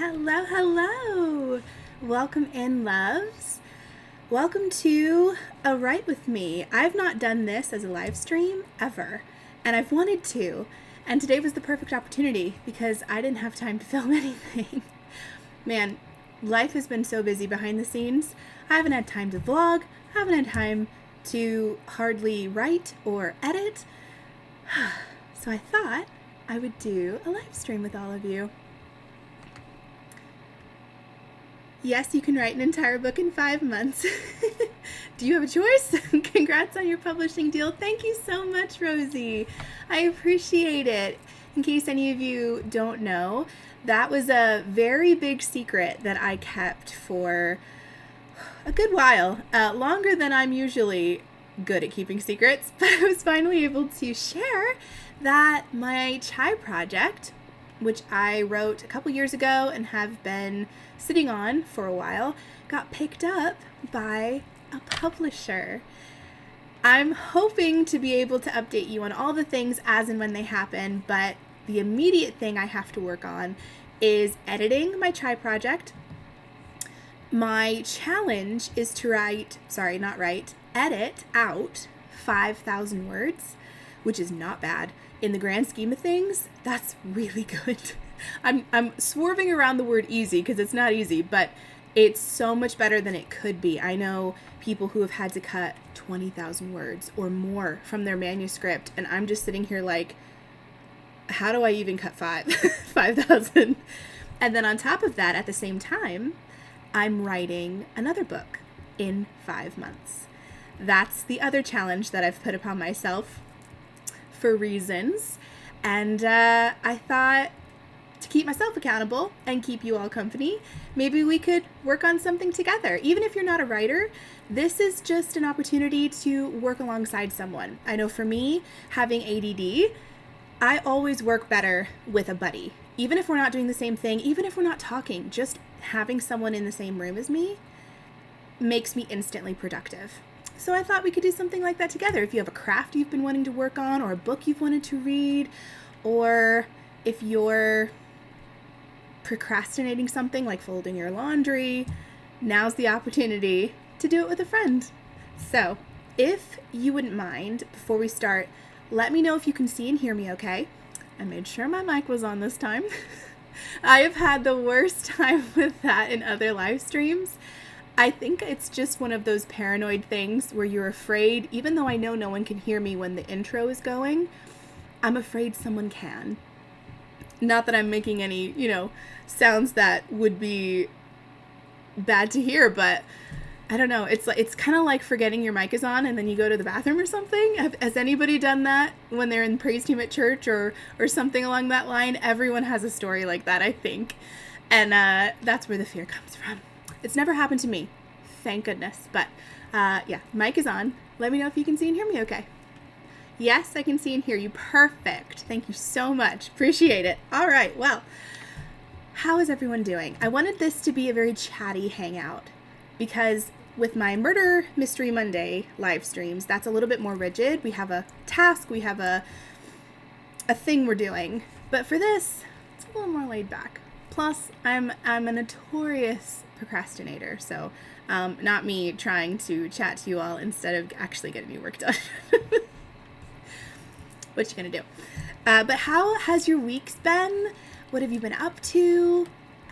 Hello, hello. Welcome in, loves. Welcome to A Write With Me. I've not done this as a live stream ever, and I've wanted to. And today was the perfect opportunity because I didn't have time to film anything. Man, life has been so busy behind the scenes. I haven't had time to vlog. I haven't had time to hardly write or edit. So I thought I would do a live stream with all of you. Yes, you can write an entire book in 5 months. Do you have a choice? Congrats on your publishing deal. Thank you so much, Rosie. I appreciate it. In case any of you don't know, that was a very big secret that I kept for a good while, longer than I'm usually good at keeping secrets, but I was finally able to share that my chai project, which I wrote a couple years ago and have been sitting on for a while, got picked up by a publisher. I'm hoping to be able to update you on all the things as and when they happen, but the immediate thing I have to work on is editing my chai project. My challenge is to edit out 5,000 words, which is not bad. In the grand scheme of things, that's really good. I'm swerving around the word easy because it's not easy, but it's so much better than it could be. I know people who have had to cut 20,000 words or more from their manuscript, and I'm just sitting here like, how do I even cut 5,000? And then on top of that, at the same time, I'm writing another book in 5 months. That's the other challenge that I've put upon myself for reasons, and I thought, to keep myself accountable and keep you all company, maybe we could work on something together. Even if you're not a writer, this is just an opportunity to work alongside someone. I know for me, having ADD, I always work better with a buddy. Even if we're not doing the same thing, even if we're not talking, just having someone in the same room as me makes me instantly productive. So I thought we could do something like that together. If you have a craft you've been wanting to work on, or a book you've wanted to read, or if you're procrastinating something like folding your laundry, now's the opportunity to do it with a friend. So if you wouldn't mind, before we start, let me know if you can see and hear me okay. I made sure my mic was on this time. I have had the worst time with that in other live streams. I think it's just one of those paranoid things where you're afraid, even though I know no one can hear me when the intro is going, I'm afraid someone can. Not that I'm making any, sounds that would be bad to hear, but I don't know. It's kind of like forgetting your mic is on and then you go to the bathroom or something. Has anybody done that when they're in the praise team at church or something along that line? Everyone has a story like that, I think. And that's where the fear comes from. It's never happened to me, thank goodness. But yeah, mic is on. Let me know if you can see and hear me okay. Yes, I can see and hear you. Perfect. Thank you so much. Appreciate it. All right. Well, how is everyone doing? I wanted this to be a very chatty hangout because with my Murder Mystery Monday live streams, that's a little bit more rigid. We have a task. We have a thing we're doing. But for this, it's a little more laid back. Plus, I'm a notorious procrastinator. So not me trying to chat to you all instead of actually getting your work done. What you gonna do? But how has your weeks been? What have you been up to?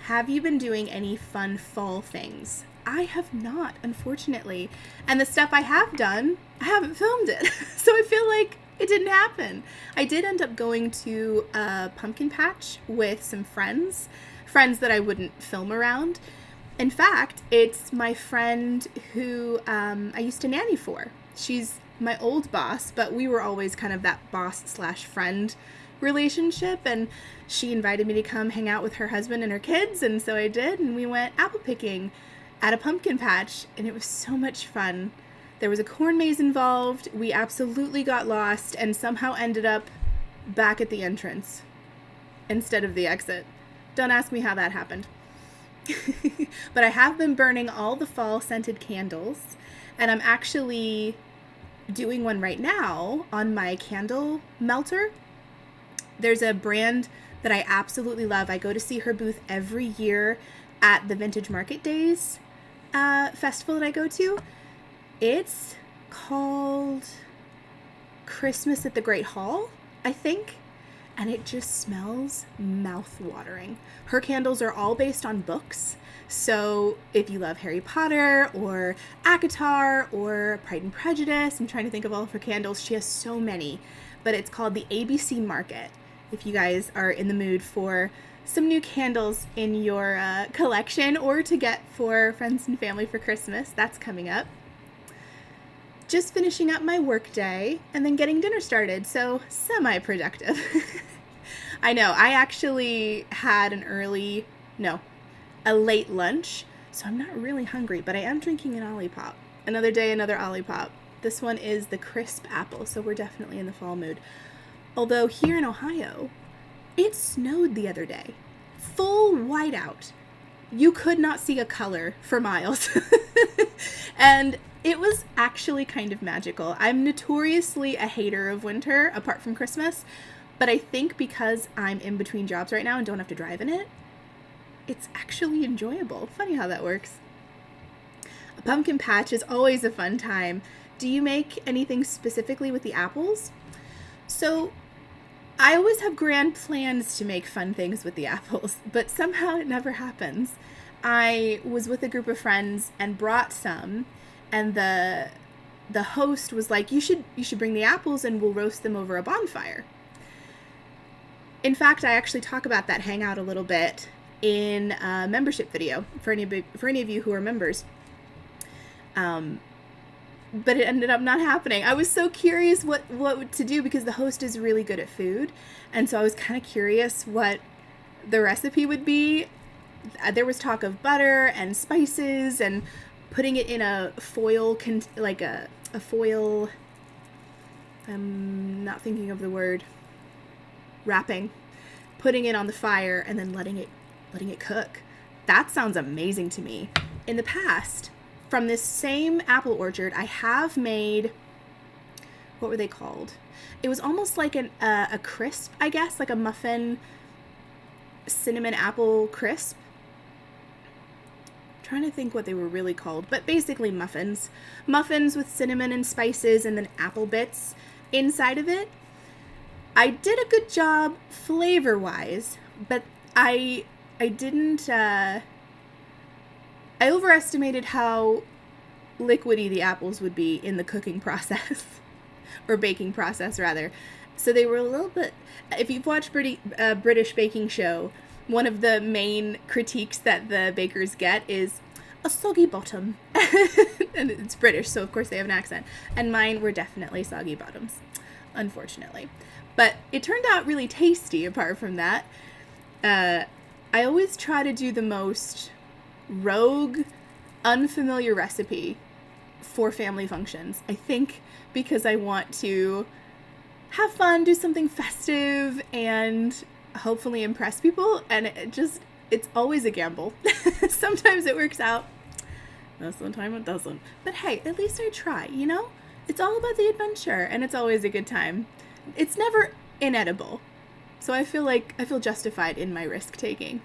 Have you been doing any fun fall things? I have not, unfortunately. And the stuff I have done, I haven't filmed it. So I feel like it didn't happen. I did end up going to a pumpkin patch with some friends that I wouldn't film around. In fact, it's my friend who I used to nanny for. She's my old boss, but we were always kind of that boss/friend relationship, and she invited me to come hang out with her husband and her kids, and so I did, and we went apple picking at a pumpkin patch, and it was so much fun. There was a corn maze involved. We absolutely got lost and somehow ended up back at the entrance instead of the exit. Don't ask me how that happened. But I have been burning all the fall scented candles, and I'm actually doing one right now on my candle melter. There's a brand that I absolutely love. I go to see her booth every year at the Vintage Market Days festival that I go to. It's called Christmas at the Great Hall, I think. And it just smells mouth-watering. Her candles are all based on books. So if you love Harry Potter or ACOTAR or Pride and Prejudice, I'm trying to think of all of her candles. She has so many. But it's called the ABC Market. If you guys are in the mood for some new candles in your collection or to get for friends and family for Christmas, that's coming up. Just finishing up my work day and then getting dinner started, so semi-productive. I know, I actually had a late lunch, so I'm not really hungry, but I am drinking an Olipop. Another day, another Olipop. This one is the crisp apple, so we're definitely in the fall mood. Although here in Ohio, it snowed the other day. Full whiteout. You could not see a color for miles. And it was actually kind of magical. I'm notoriously a hater of winter, apart from Christmas. But I think because I'm in between jobs right now and don't have to drive in it, it's actually enjoyable. Funny how that works. A pumpkin patch is always a fun time. Do you make anything specifically with the apples? So I always have grand plans to make fun things with the apples, but somehow it never happens. I was with a group of friends and brought some, and the host was like, you should bring the apples and we'll roast them over a bonfire. In fact, I actually talk about that hangout a little bit in a membership video for any of you who are members. But it ended up not happening. I was so curious what to do because the host is really good at food. And so I was kind of curious what the recipe would be. There was talk of butter and spices and putting it in a foil, a foil, I'm not thinking of the word, wrapping, putting it on the fire and then letting it cook. That sounds amazing to me. In the past, from this same apple orchard, I have made, what were they called? It was almost like a crisp, I guess, like a muffin cinnamon apple crisp. I'm trying to think what they were really called, but basically muffins. Muffins with cinnamon and spices and then apple bits inside of it. I did a good job flavor-wise, but I didn't, I overestimated how liquidy the apples would be in the cooking process, or baking process, rather. So they were a little bit, if you've watched British baking show, one of the main critiques that the bakers get is a soggy bottom. And it's British, so of course they have an accent. And mine were definitely soggy bottoms, unfortunately. But it turned out really tasty apart from that. I always try to do the most rogue, unfamiliar recipe for family functions. I think because I want to have fun, do something festive, and hopefully impress people, and it's always a gamble. Sometimes it works out, most of the time it doesn't. But hey, at least I try, you know? It's all about the adventure, and it's always a good time. It's never inedible, so I feel justified in my risk-taking.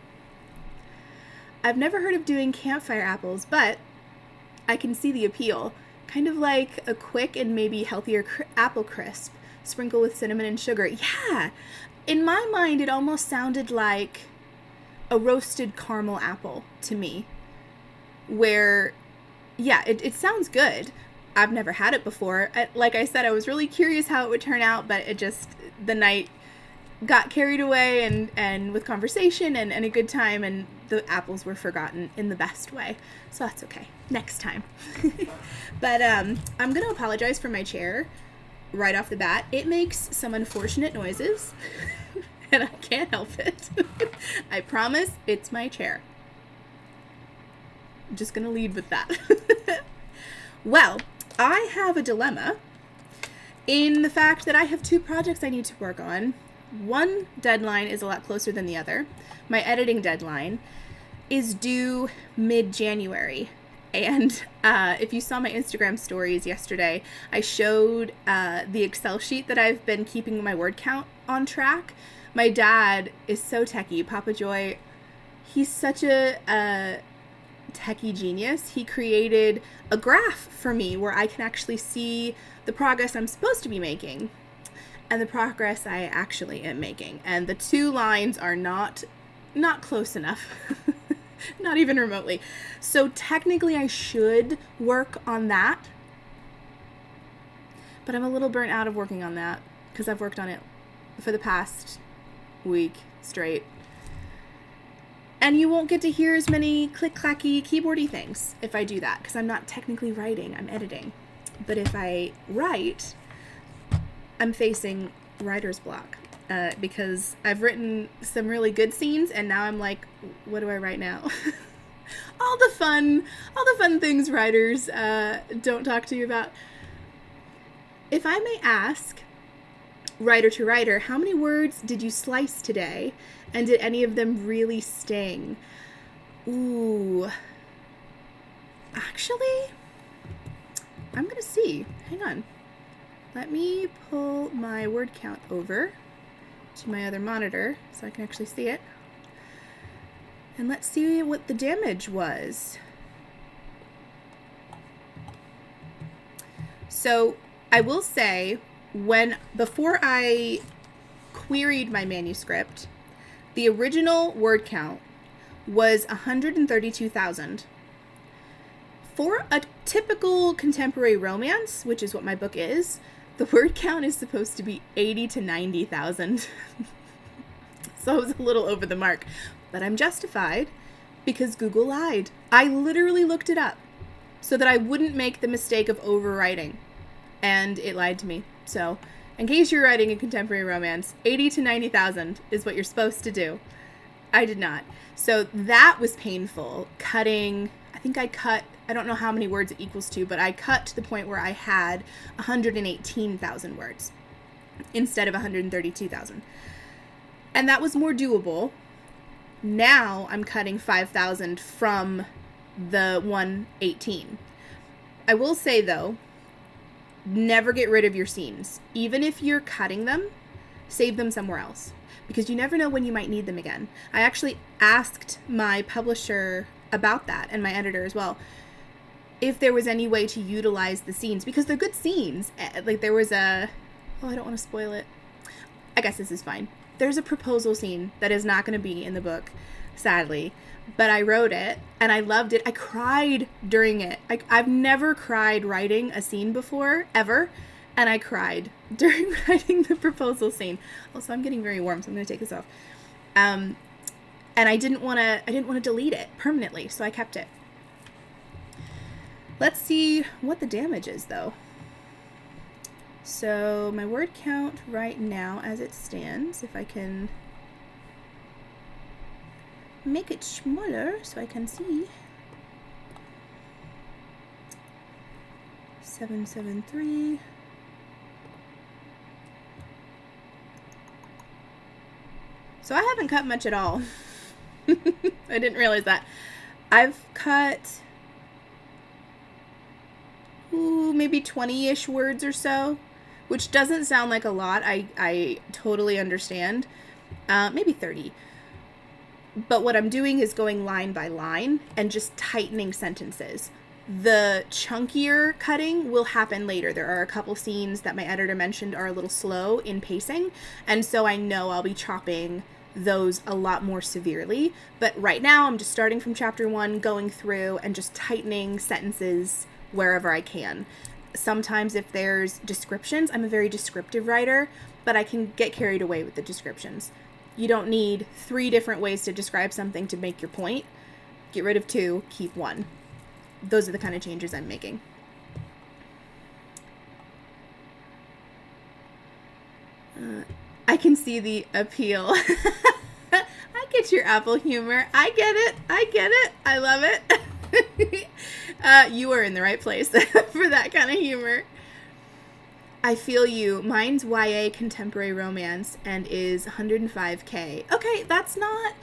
I've never heard of doing campfire apples, but I can see the appeal. Kind of like a quick and maybe healthier apple crisp, sprinkled with cinnamon and sugar. Yeah! In my mind, it almost sounded like a roasted caramel apple to me. Where, yeah, it sounds good. I've never had it before. Like I said, I was really curious how it would turn out, but the night got carried away and with conversation and a good time, and the apples were forgotten in the best way. So that's okay. Next time. But I'm going to apologize for my chair right off the bat. It makes some unfortunate noises, and I can't help it. I promise it's my chair. I'm just going to lead with that. Well, I have a dilemma in the fact that I have two projects I need to work on. One deadline is a lot closer than the other. My editing deadline is due mid-January. And if you saw my Instagram stories yesterday, I showed the Excel sheet that I've been keeping my word count on track My dad is so techie. Papa Joy, he's such a techie genius. He created a graph for me where I can actually see the progress I'm supposed to be making and the progress I actually am making. And the two lines are not close enough. Not even remotely. So technically I should work on that. But I'm a little burnt out of working on that because I've worked on it for the past week straight. And you won't get to hear as many click-clacky, keyboardy things if I do that, because I'm not technically writing, I'm editing. But if I write, I'm facing writer's block, because I've written some really good scenes, and now I'm like, what do I write now? all the fun things writers don't talk to you about. If I may ask, writer to writer, how many words did you slice today? And did any of them really sting? Ooh. Actually, I'm going to see. Hang on. Let me pull my word count over to my other monitor so I can actually see it. And let's see what the damage was. So I will say, before I queried my manuscript, the original word count was 132,000. For a typical contemporary romance, which is what my book is, the word count is supposed to be 80 to 90,000. So I was a little over the mark, but I'm justified because Google lied. I literally looked it up so that I wouldn't make the mistake of overwriting, and it lied to me. So in case you're writing a contemporary romance, 80 to 90,000 is what you're supposed to do. I did not. So that was painful. Cutting, I don't know how many words it equals to, but I cut to the point where I had 118,000 words instead of 132,000. And that was more doable. Now I'm cutting 5,000 from the 118. I will say though, never get rid of your scenes. Even if you're cutting them, save them somewhere else, because you never know when you might need them again. I actually asked my publisher about that, and my editor as well, if there was any way to utilize the scenes, because they're good scenes. Like there was I don't want to spoil it. I guess this is fine. There's a proposal scene that is not going to be in the book, sadly. But I wrote it, and I loved it. I cried during it. I've never cried writing a scene before, ever. And I cried during writing the proposal scene. Also, I'm getting very warm, so I'm going to take this off. And I didn't want to delete it permanently, so I kept it. Let's see what the damage is, though. So my word count right now, as it stands, if I can make it smaller so I can see. 773. So I haven't cut much at all. I didn't realize that. I've cut maybe 20-ish words or so, which doesn't sound like a lot. I totally understand. Maybe 30. But what I'm doing is going line by line and just tightening sentences. The chunkier cutting will happen later. There are a couple scenes that my editor mentioned are a little slow in pacing, and so I know I'll be chopping those a lot more severely. But right now I'm just starting from chapter 1, going through and just tightening sentences wherever I can. Sometimes if there's descriptions, I'm a very descriptive writer, but I can get carried away with the descriptions. You don't need 3 different ways to describe something to make your point. Get rid of 2, keep 1. Those are the kind of changes I'm making. I can see the appeal. I get your Apple humor. I get it. I love it. You are in the right place for that kind of humor. I feel you. Mine's YA contemporary romance and is 105K. Okay, that's not...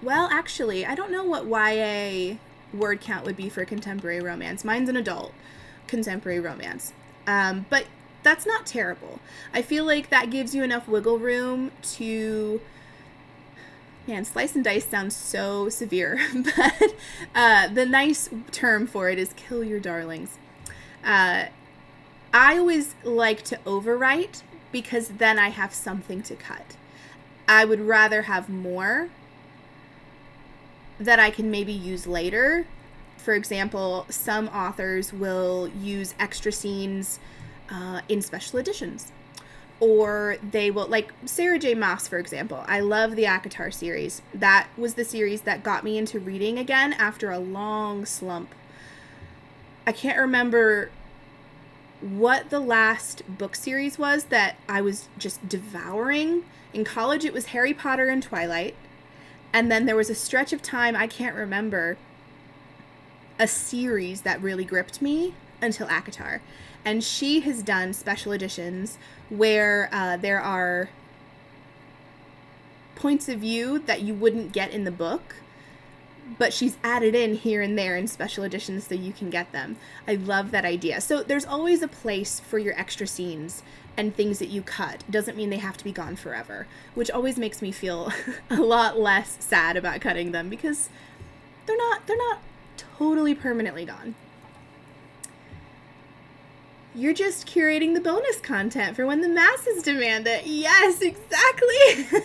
Well, actually, I don't know what YA word count would be for contemporary romance. Mine's an adult contemporary romance. But that's not terrible. I feel like that gives you enough wiggle room to, man, slice and dice sounds so severe, but the nice term for it is kill your darlings. I always like to overwrite because then I have something to cut. I would rather have more that I can maybe use later. For example, some authors will use extra scenes in special editions. Or they will, like Sarah J. Maas, for example. I love the ACOTAR series. That was the series that got me into reading again after a long slump. I can't remember what the last book series was that I was just devouring. In college, it was Harry Potter and Twilight. And then there was a stretch of time, I can't remember, a series that really gripped me until ACOTAR. And she has done special editions where there are points of view that you wouldn't get in the book, but she's added in here and there in special editions so you can get them. I love that idea. So there's always a place for your extra scenes and things that you cut. It doesn't mean they have to be gone forever, which always makes me feel a lot less sad about cutting them because they're not totally permanently gone. You're just curating the bonus content for when the masses demand it. Yes, exactly.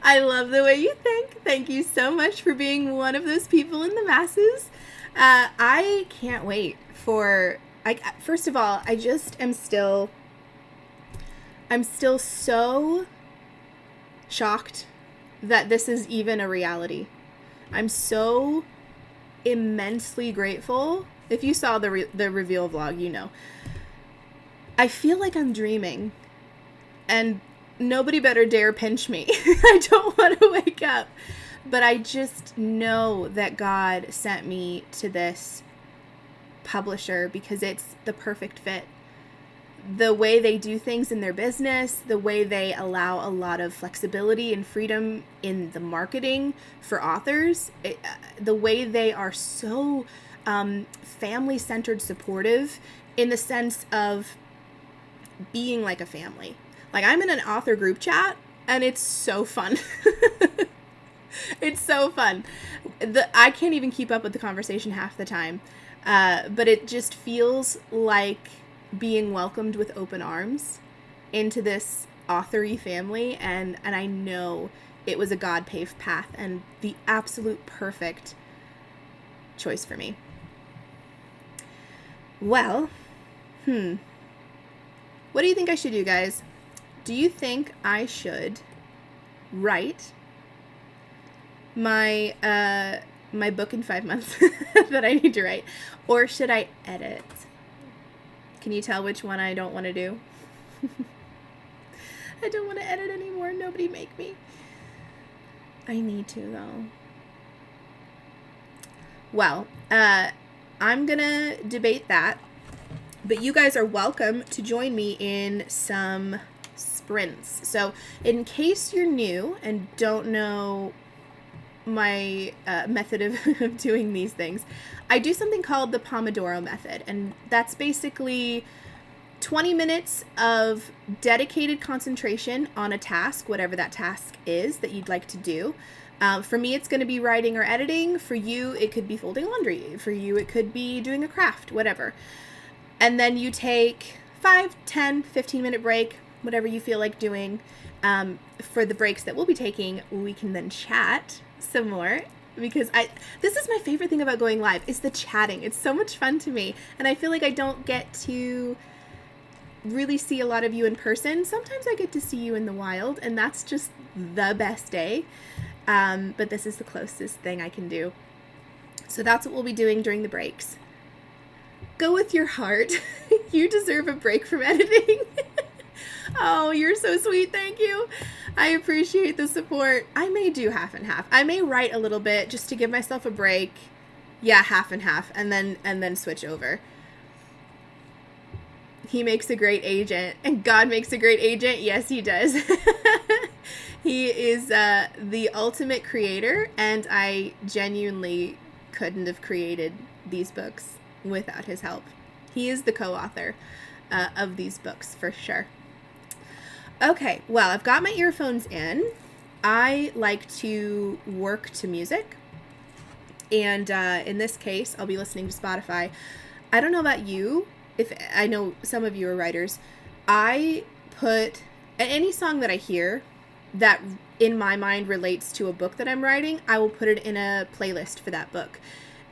I love the way you think. Thank you so much for being one of those people in the masses. I can't wait for, first of all, I just am I'm still so shocked that this is even a reality. I'm so immensely grateful. If you saw the reveal vlog, you know. I feel like I'm dreaming, and nobody better dare pinch me. I don't want to wake up. But I just know that God sent me to this publisher because it's the perfect fit. The way they do things in their business, the way they allow a lot of flexibility and freedom in the marketing for authors, the way they are so family-centered supportive in the sense of being like a family. Like, I'm in an author group chat, and it's so fun. It's so fun. I can't even keep up with the conversation half the time, but it just feels like being welcomed with open arms into this author-y family, and I know it was a God-paved path and the absolute perfect choice for me. Well, what do you think I should do, guys? Do you think I should write my my book in 5 months that I need to write, or should I edit? Can you tell which one I don't want to do? I don't want to edit anymore. Nobody make me. I need to, though. Well, I'm gonna debate that, but you guys are welcome to join me in some sprints. So in case you're new and don't know my method of doing these things, I do something called the Pomodoro method, and that's basically 20 minutes of dedicated concentration on a task, whatever that task is that you'd like to do. For me, it's going to be writing or editing. For you, it could be folding laundry. For you, it could be doing a craft, whatever. And then you take 5, 10, 15-minute break, whatever you feel like doing. For the breaks that we'll be taking, we can then chat some more, because this is my favorite thing about going live, is the chatting. It's so much fun to me, and I feel like I don't get to really see a lot of you in person. Sometimes I get to see you in the wild, and that's just the best day. But this is the closest thing I can do. So that's what we'll be doing during the breaks. Go with your heart. You deserve a break from editing. Oh, you're so sweet. Thank you. I appreciate the support. I may do half and half. I may write a little bit just to give myself a break. Yeah, half and half, and then switch over. He makes a great agent, and God makes a great agent. Yes, he does. He is the ultimate creator, and I genuinely couldn't have created these books without his help. He is the co-author. of these books for sure. Okay, well, I've got my earphones in. I like to work to music. And in this case, I'll be listening to Spotify. I don't know about you. If I know some of you are writers, I put any song that I hear that in my mind relates to a book that I'm writing, I will put it in a playlist for that book.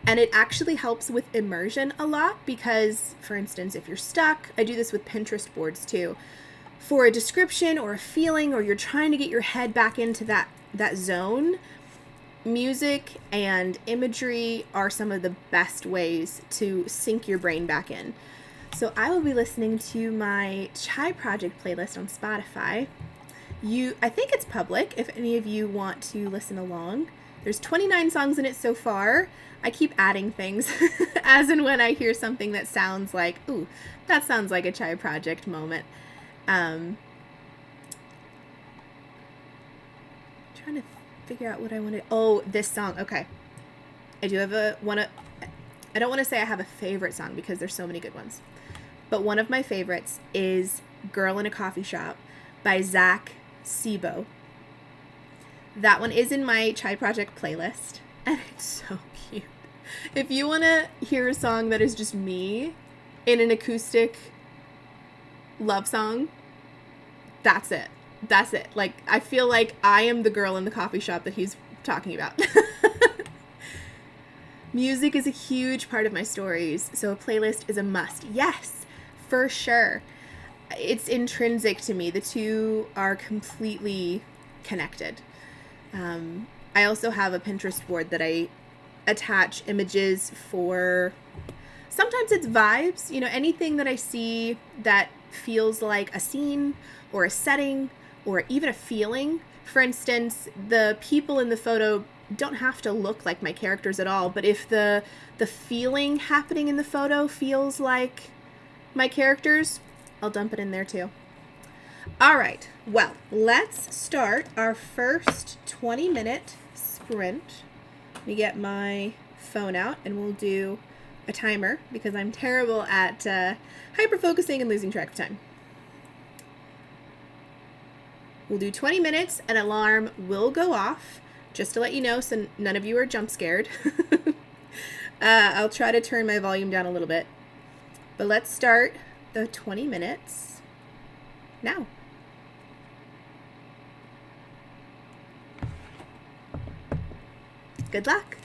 And it actually helps with immersion a lot because, for instance, if you're stuck, I do this with Pinterest boards too. For a description or a feeling, or you're trying to get your head back into that zone, music and imagery are some of the best ways to sink your brain back in. So I will be listening to my Chai Project playlist on Spotify. I think it's public if any of you want to listen along. There's 29 songs in it so far. I keep adding things as and when I hear something that sounds like, ooh, that sounds like a Chai Project moment. Trying to figure out what I want to... Oh, this song. Okay. I do have I don't want to say I have a favorite song because there's so many good ones. But one of my favorites is Girl in a Coffee Shop by Zach Sibo. That one is in my Chai Project playlist, and it's so cute. If you want to hear a song that is just me in an acoustic love song, that's it. That's it. Like, I feel like I am the girl in the coffee shop that he's talking about. Music is a huge part of my stories, so a playlist is a must. Yes, for sure. It's intrinsic to me. The two are completely connected. I also have a Pinterest board that I attach images for. Sometimes it's vibes, anything that I see that feels like a scene or a setting or even a feeling. For instance, the people in the photo don't have to look like my characters at all, but if the feeling happening in the photo feels like my characters, I'll dump it in there too. All right, well, let's start our first 20-minute sprint. Let me get my phone out and we'll do a timer because I'm terrible at hyper-focusing and losing track of time. We'll do 20 minutes, an alarm will go off, just to let you know so none of you are jump scared. I'll try to turn my volume down a little bit. But let's start the 20 minutes now. Good luck.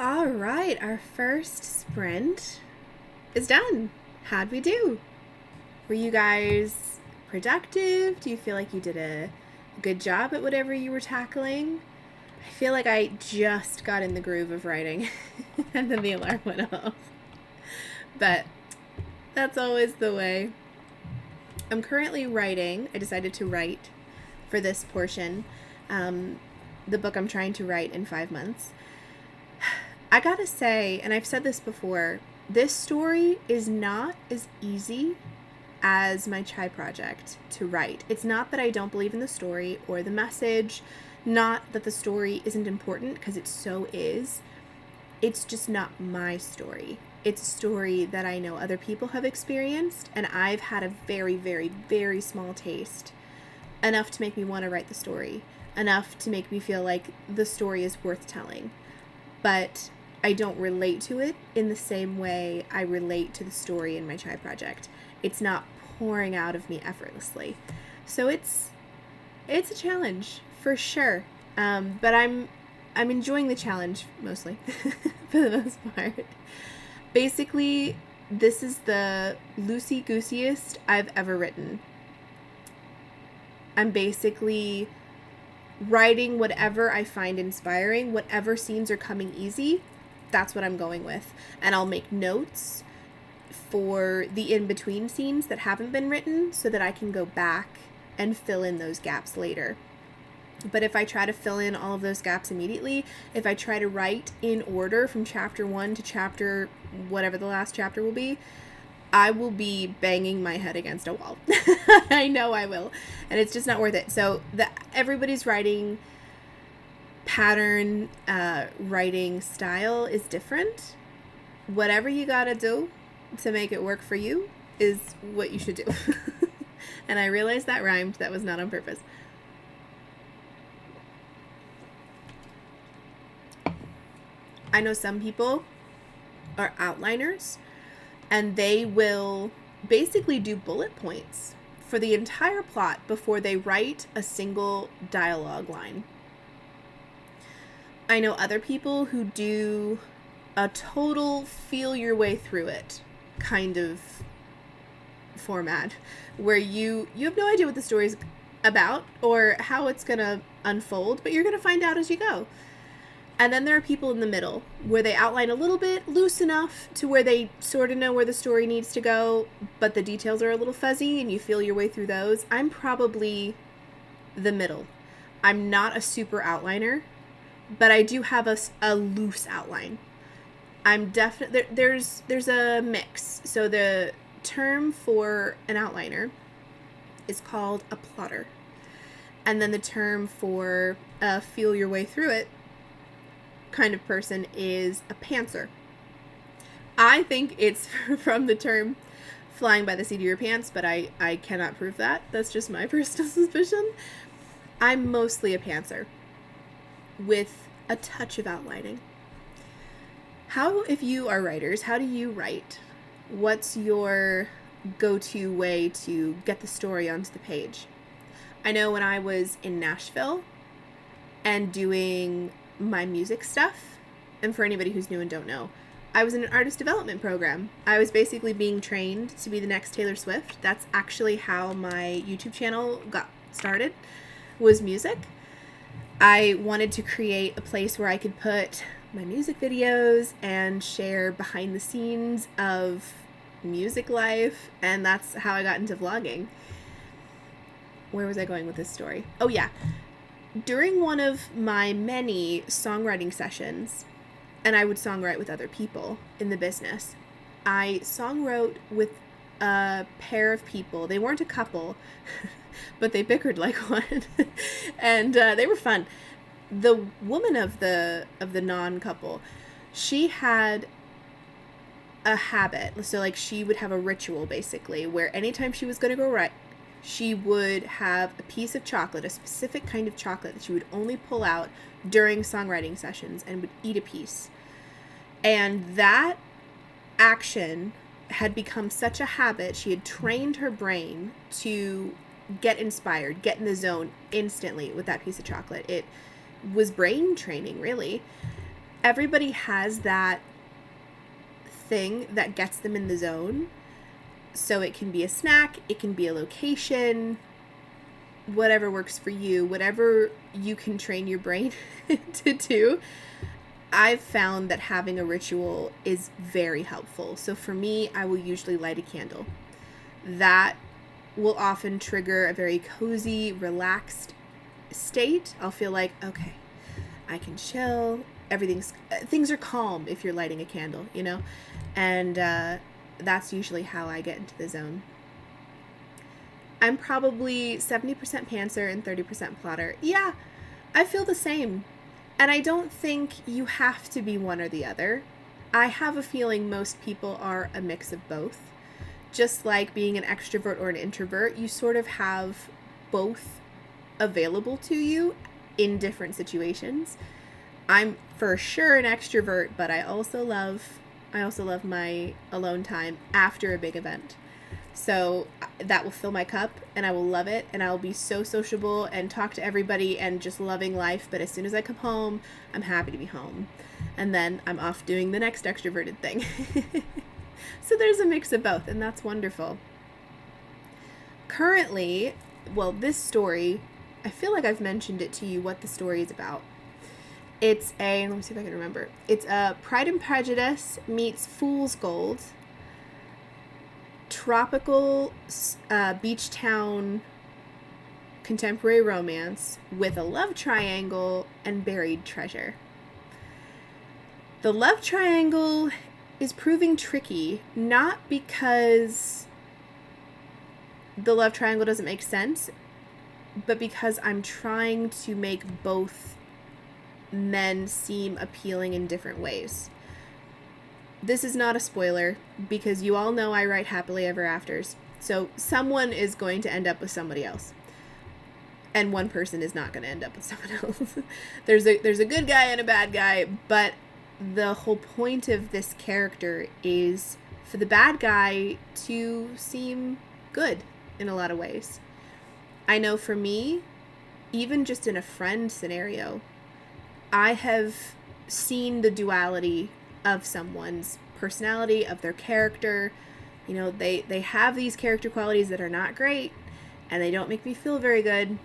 All right, our first sprint is done. How'd we do? Were you guys productive? Do you feel like you did a good job at whatever you were tackling? I feel like I just got in the groove of writing and then the alarm went off. But that's always the way. I'm currently writing. I decided to write for this portion, the book I'm trying to write in 5 months. I gotta say, and I've said this before, this story is not as easy as my chai project to write. It's not that I don't believe in the story or the message, not that the story isn't important, because it so is. It's just not my story. It's a story that I know other people have experienced, and I've had a very, very, very small taste, enough to make me want to write the story, enough to make me feel like the story is worth telling. But I don't relate to it in the same way I relate to the story in my chai project. It's not pouring out of me effortlessly. So it's a challenge for sure. But I'm enjoying the challenge mostly for the most part. Basically, this is the loosey-gooseyest I've ever written. I'm basically writing whatever I find inspiring, whatever scenes are coming easy, that's what I'm going with. And I'll make notes for the in-between scenes that haven't been written so that I can go back and fill in those gaps later. But if I try to fill in all of those gaps immediately, if I try to write in order from chapter 1 to chapter whatever the last chapter will be, I will be banging my head against a wall. I know I will. And it's just not worth it. So everybody's writing pattern, writing style is different. Whatever you gotta do to make it work for you is what you should do. And I realized that rhymed. That was not on purpose. I know some people are outliners, and they will basically do bullet points for the entire plot before they write a single dialogue line. I know other people who do a total feel your way through it kind of format, where you have no idea what the story's about or how it's going to unfold, but you're going to find out as you go. And then there are people in the middle where they outline a little bit loose enough to where they sort of know where the story needs to go, but the details are a little fuzzy and you feel your way through those. I'm probably the middle. I'm not a super outliner, but I do have a loose outline. I'm definitely, there's a mix. So the term for an outliner is called a plotter. And then the term for feel your way through it kind of person is a pantser. I think it's from the term flying by the seat of your pants, but I cannot prove that. That's just my personal suspicion. I'm mostly a pantser with a touch of outlining. If you are writers, how do you write? What's your go-to way to get the story onto the page? I know when I was in Nashville and doing my music stuff, and for anybody who's new and don't know, I was in an artist development program. I was basically being trained to be the next Taylor Swift. That's actually how my YouTube channel got started, was music. I wanted to create a place where I could put my music videos and share behind the scenes of music life, and that's how I got into vlogging. Where was I going with this story? Oh yeah. During one of my many songwriting sessions, and I would songwrite with other people in the business, I songwrote with a pair of people. They weren't a couple, but they bickered like one. And they were fun. The woman of the non-couple, she had a habit. So like she would have a ritual basically where anytime she was going to go write, she would have a piece of chocolate, a specific kind of chocolate that she would only pull out during songwriting sessions and would eat a piece. And that action had become such a habit. She had trained her brain to get inspired, get in the zone instantly with that piece of chocolate. It was brain training, really. everybody has that thing that gets them in the zone. So it can be a snack, it can be a location, whatever works for you, whatever you can train your brain to do. I've found that having a ritual is very helpful. So for me, I will usually light a candle. That will often trigger a very cozy, relaxed state. I'll feel like, okay, I can chill. Things are calm if you're lighting a candle, you know? And that's usually how I get into the zone. I'm probably 70% pantser and 30% plotter. Yeah, I feel the same. And I don't think you have to be one or the other. I have a feeling most people are a mix of both. Just like being an extrovert or an introvert, you sort of have both available to you in different situations. I'm for sure an extrovert, but I also love my alone time after a big event. So that will fill my cup and I will love it, and I'll be so sociable and talk to everybody and just loving life. But as soon as I come home, I'm happy to be home. And then I'm off doing the next extroverted thing. So there's a mix of both, and that's wonderful. Currently, well, this story, I feel like I've mentioned it to you what the story is about. Let me see if I can remember. It's a Pride and Prejudice meets Fool's Gold, tropical beach town contemporary romance with a love triangle and buried treasure. The love triangle is proving tricky, not because the love triangle doesn't make sense, but because I'm trying to make both men seem appealing in different ways. This is not a spoiler, because you all know I write happily ever afters. So someone is going to end up with somebody else. And one person is not going to end up with someone else. There's a good guy and a bad guy, but the whole point of this character is for the bad guy to seem good in a lot of ways. I know for me, even just in a friend scenario, I have seen the duality of someone's personality, of their character. You know, they have these character qualities that are not great, and they don't make me feel very good,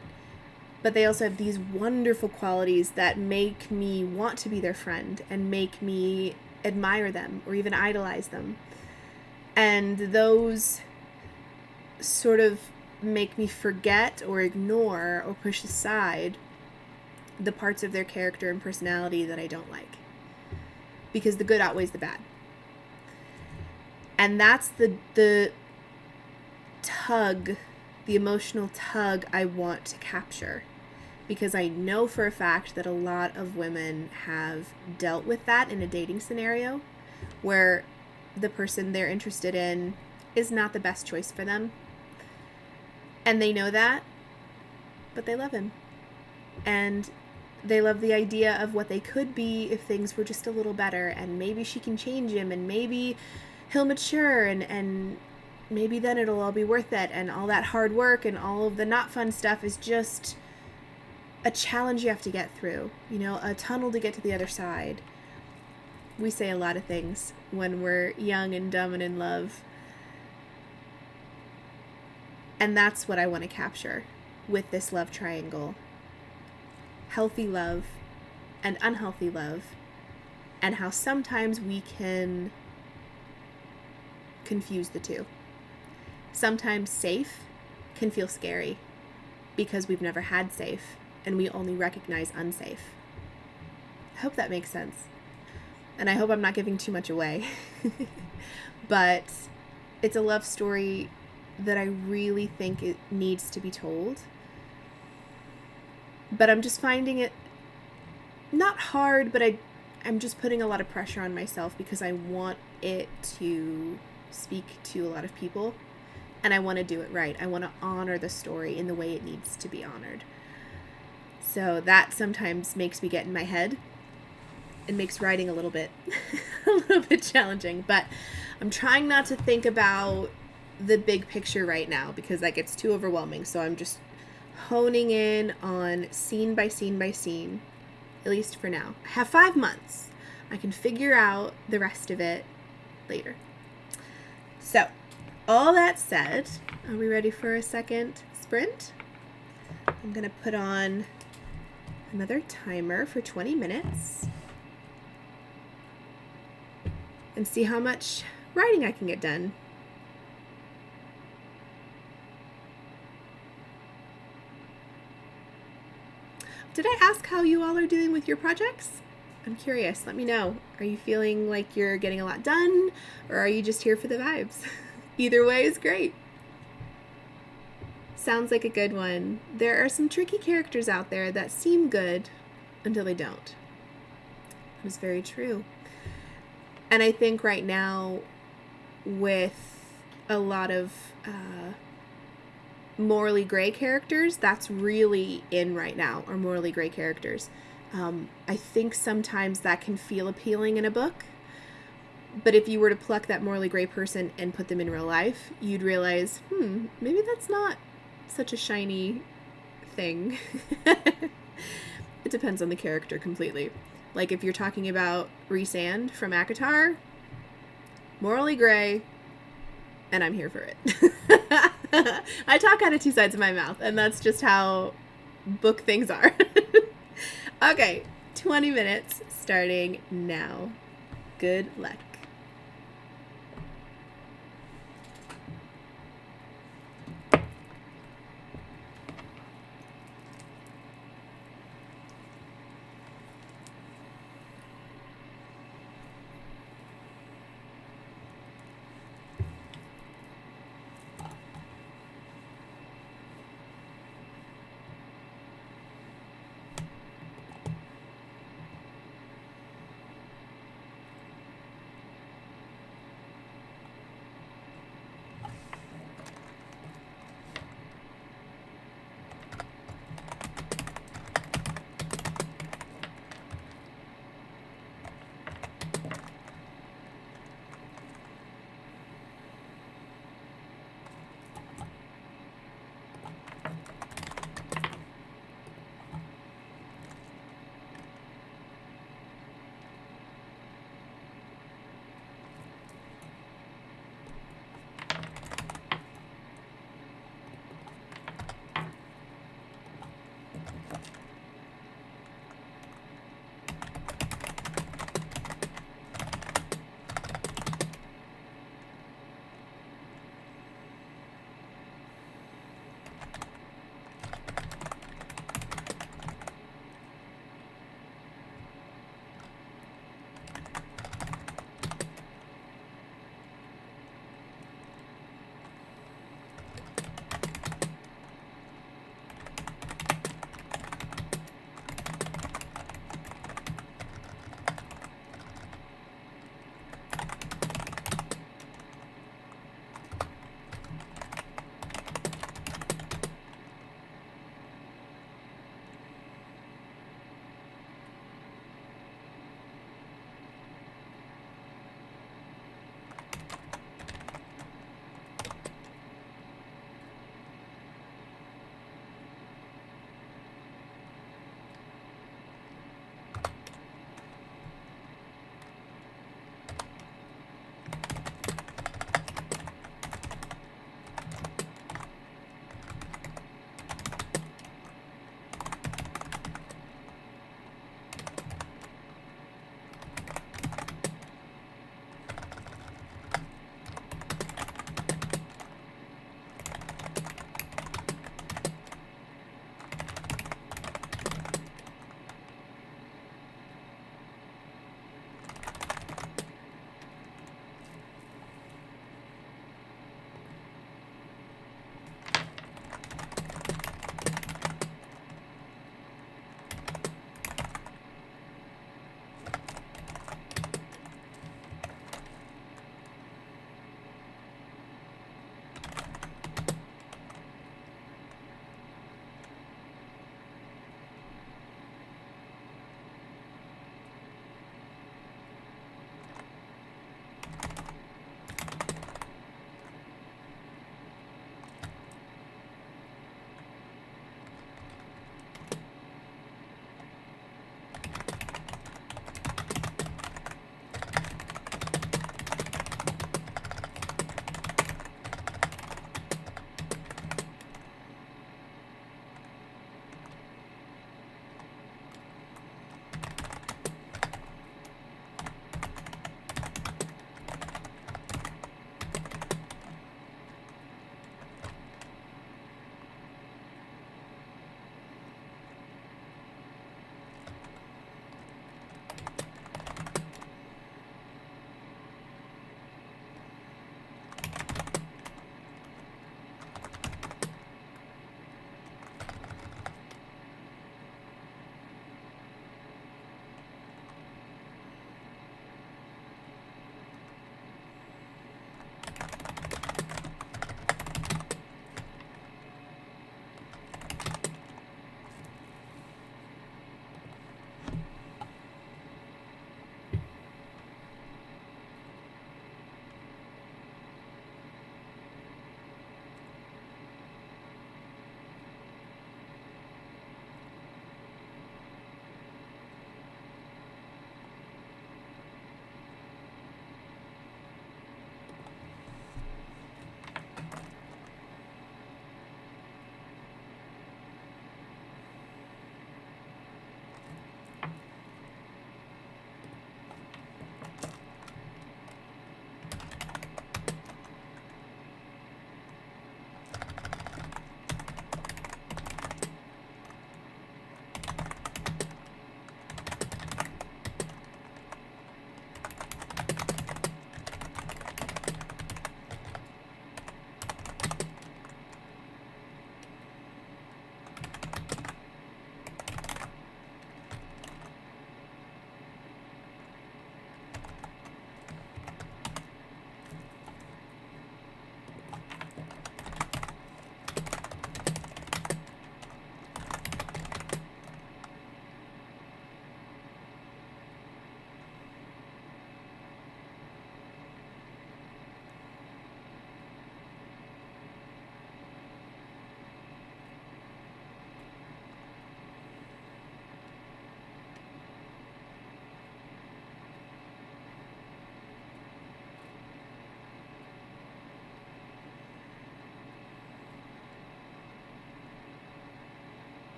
but they also have these wonderful qualities that make me want to be their friend and make me admire them or even idolize them. And those sort of make me forget or ignore or push aside the parts of their character and personality that I don't like, because the good outweighs the bad. And that's the tug, the emotional tug I want to capture, because I know for a fact that a lot of women have dealt with that in a dating scenario where the person they're interested in is not the best choice for them. And they know that, but they love him. And they love the idea of what they could be if things were just a little better, and maybe she can change him, and maybe he'll mature, and maybe then it'll all be worth it, and all that hard work and all of the not fun stuff is just a challenge you have to get through, you know, a tunnel to get to the other side. We say a lot of things when we're young and dumb and in love. And that's what I want to capture with this love triangle. Healthy love and unhealthy love, and how sometimes we can confuse the two. Sometimes safe can feel scary because we've never had safe and we only recognize unsafe. I hope that makes sense. And I hope I'm not giving too much away. But it's a love story that I really think it needs to be told. But I'm just finding it not hard, but I'm just putting a lot of pressure on myself because I want it to speak to a lot of people, and I want to do it right. I want to honor the story in the way it needs to be honored. So that sometimes makes me get in my head. It makes writing a little bit challenging, but I'm trying not to think about the big picture right now because that gets too overwhelming. So I'm just honing in on scene by scene by scene, at least for now. I have 5 months. I can figure out the rest of it later. So, all that said, are we ready for a second sprint? I'm going to put on another timer for 20 minutes and see how much writing I can get done. Did I ask how you all are doing with your projects? I'm curious. Let me know. Are you feeling like you're getting a lot done, or are you just here for the vibes? Either way is great. Sounds like a good one. There are some tricky characters out there that seem good until they don't. That is very true. And I think right now, with a lot of morally gray characters, that's really in right now, or morally gray characters. I think sometimes that can feel appealing in a book, but if you were to pluck that morally gray person and put them in real life, you'd realize, maybe that's not such a shiny thing. It depends on the character completely. Like if you're talking about Rhysand from ACOTAR, morally gray, and I'm here for it. I talk out of two sides of my mouth, and that's just how book things are. Okay, 20 minutes starting now. Good luck.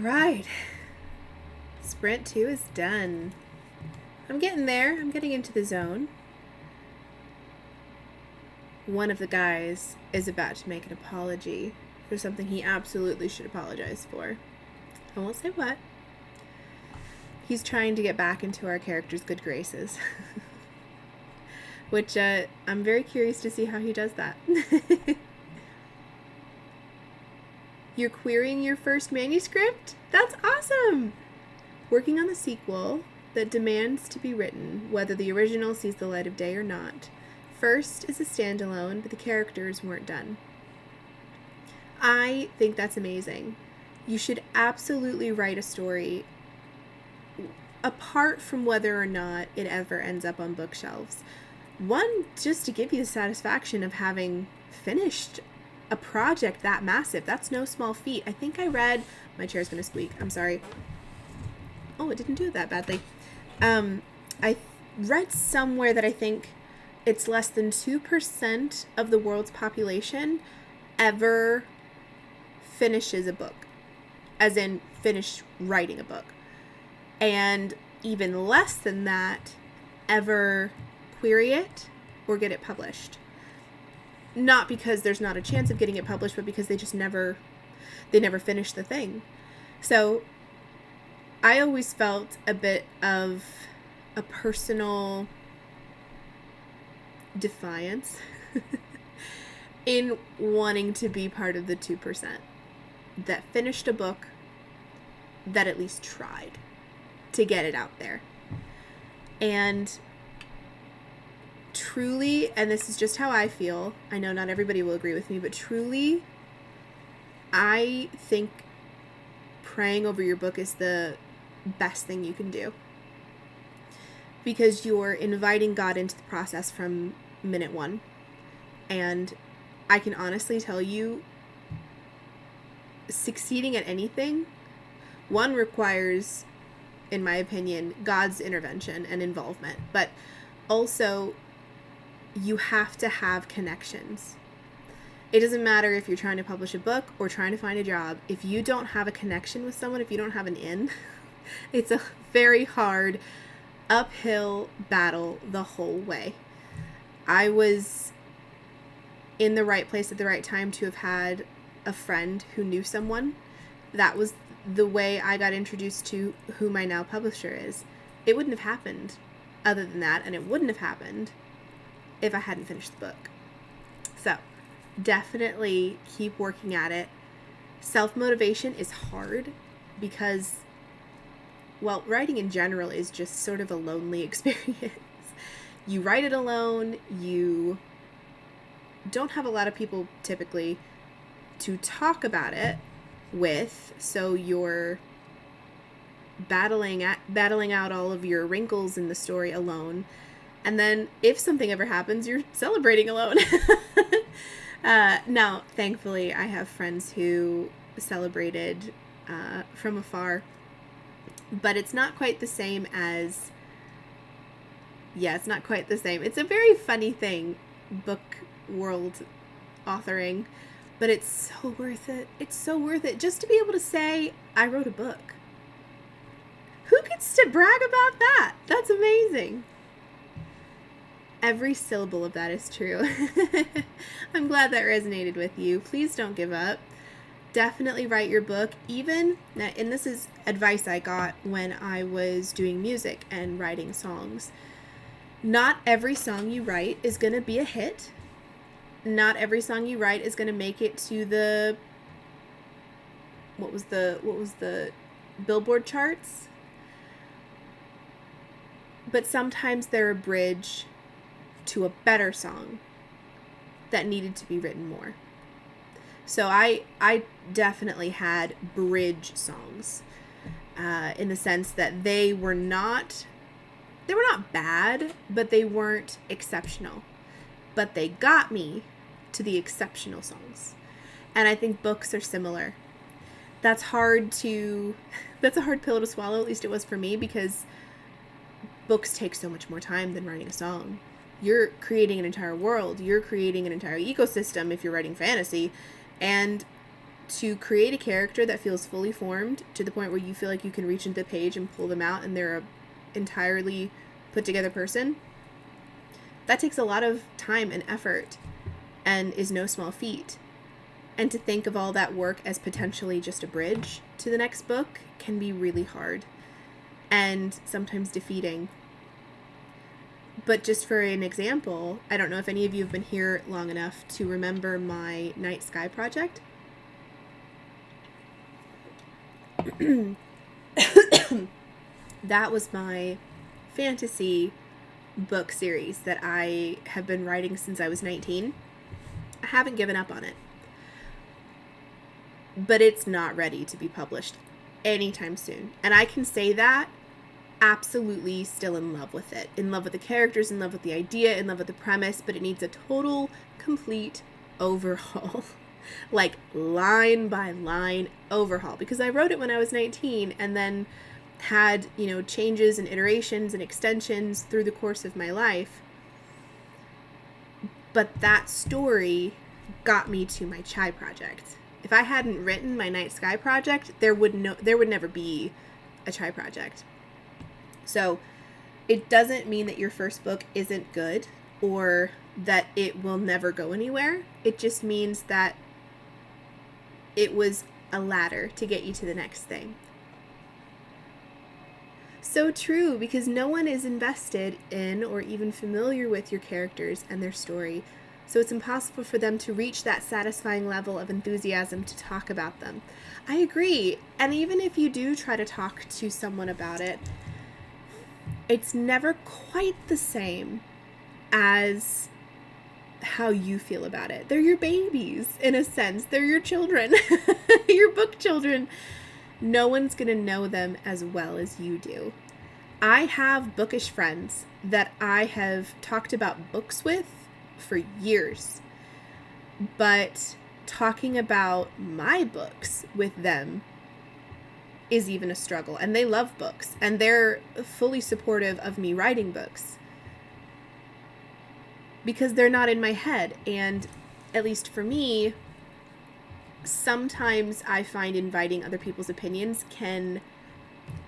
right. Sprint 2 is done. I'm getting there. I'm getting into the zone. One of the guys is about to make an apology for something he absolutely should apologize for. I won't say what. He's trying to get back into our character's good graces. Which I'm very curious to see how he does that. You're querying your first manuscript? That's awesome! Working on the sequel that demands to be written, whether the original sees the light of day or not. First is a standalone, but the characters weren't done. I think that's amazing. You should absolutely write a story apart from whether or not it ever ends up on bookshelves. One, just to give you the satisfaction of having finished a project that massive. That's no small feat. I think I read... My chair's going to squeak. I'm sorry. Oh, it didn't do it that badly. I read somewhere that I think it's less than 2% of the world's population ever finishes a book. As in, finish writing a book. And even less than that ever query it or get it published. Not because there's not a chance of getting it published, but because they never finish the thing. So I always felt a bit of a personal defiance in wanting to be part of the 2% that finished a book that at least tried to get it out there. And truly, and this is just how I feel, I know not everybody will agree with me, but truly, I think praying over your book is the best thing you can do. Because you're inviting God into the process from minute one. And I can honestly tell you, succeeding at anything, one, requires, in my opinion, God's intervention and involvement. But also, you have to have connections. It doesn't matter if you're trying to publish a book or trying to find a job. If you don't have a connection with someone, if you don't have an in, it's a very hard uphill battle the whole way. I was in the right place at the right time to have had a friend who knew someone. That was the way I got introduced to who my now publisher is. It wouldn't have happened other than that, and it wouldn't have happened if I hadn't finished the book. So, definitely keep working at it. Self-motivation is hard because, well, writing in general is just sort of a lonely experience. You write it alone, you don't have a lot of people typically to talk about it with, so you're battling out all of your wrinkles in the story alone. And then if something ever happens, you're celebrating alone. Now, thankfully, I have friends who celebrated from afar. But it's not quite the same as... Yeah, it's not quite the same. It's a very funny thing, book world authoring. But it's so worth it. It's so worth it. Just to be able to say, I wrote a book. Who gets to brag about that? That's amazing. Every syllable of that is true. I'm glad that resonated with you. Please don't give up. Definitely write your book. And this is advice I got when I was doing music and writing songs. Not every song you write is going to be a hit. Not every song you write is going to make it to the... What was the Billboard charts? But sometimes they're a bridge to a better song that needed to be written more. So I definitely had bridge songs in the sense that they were not bad, but they weren't exceptional. But they got me to the exceptional songs. And I think books are similar. That's a hard pill to swallow, at least it was for me, because books take so much more time than writing a song. You're creating an entire world. You're creating an entire ecosystem if you're writing fantasy. And to create a character that feels fully formed to the point where you feel like you can reach into the page and pull them out and they're a entirely put together person, that takes a lot of time and effort and is no small feat. And to think of all that work as potentially just a bridge to the next book can be really hard and sometimes defeating. But just for an example, I don't know if any of you have been here long enough to remember my Night Sky project. That was my fantasy book series that I have been writing since I was 19. I haven't given up on it. But it's not ready to be published anytime soon. And I can say that absolutely still in love with it. In love with the characters, in love with the idea, in love with the premise, but it needs a total, complete overhaul. Like line by line overhaul. Because I wrote it when I was 19 and then had, changes and iterations and extensions through the course of my life. But that story got me to my Chai project. If I hadn't written my Night Sky project, there would never be a Chai project. So it doesn't mean that your first book isn't good or that it will never go anywhere. It just means that it was a ladder to get you to the next thing. So true, because no one is invested in or even familiar with your characters and their story. So it's impossible for them to reach that satisfying level of enthusiasm to talk about them. I agree. And even if you do try to talk to someone about it, it's never quite the same as how you feel about it. They're your babies, in a sense. They're your children, your book children. No one's going to know them as well as you do. I have bookish friends that I have talked about books with for years, but talking about my books with them is even a struggle. And they love books and they're fully supportive of me writing books because they're not in my head. And at least for me, sometimes I find inviting other people's opinions can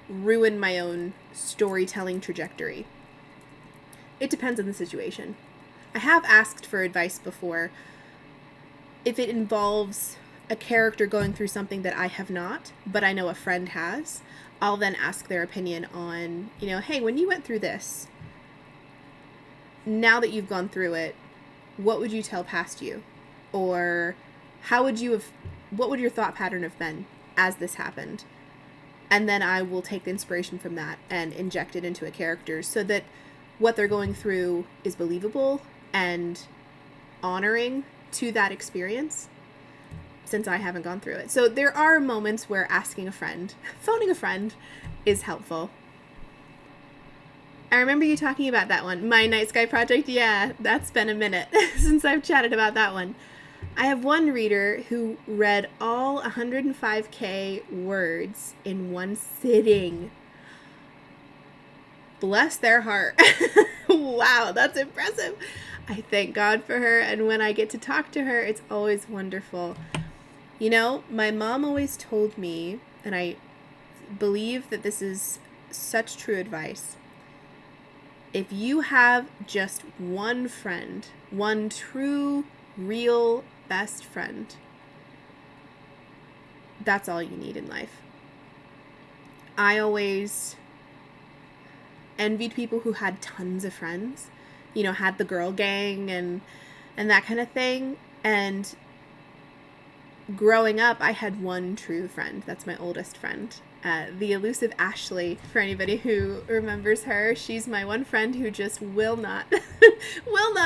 ruin my own storytelling trajectory. It depends on the situation. I have asked for advice before. If it involves a character going through something that I have not, but I know a friend has, I'll then ask their opinion on, hey, when you went through this, now that you've gone through it, what would you tell past you? Or what would your thought pattern have been as this happened? And then I will take the inspiration from that and inject it into a character so that what they're going through is believable and honoring to that experience, since I haven't gone through it. So there are moments where asking a friend, phoning a friend, is helpful. I remember you talking about that one, my Night Sky project. Yeah, that's been a minute since I've chatted about that one. I have one reader who read all 105K words in one sitting. Bless their heart. Wow, that's impressive. I thank God for her, and when I get to talk to her, it's always wonderful. My mom always told me, and I believe that this is such true advice, if you have just one friend, one true, real best friend, that's all you need in life. I always envied people who had tons of friends, had the girl gang and that kind of thing. And growing up, I had one true friend. That's my oldest friend, the elusive Ashley. For anybody who remembers her, she's my one friend who just will not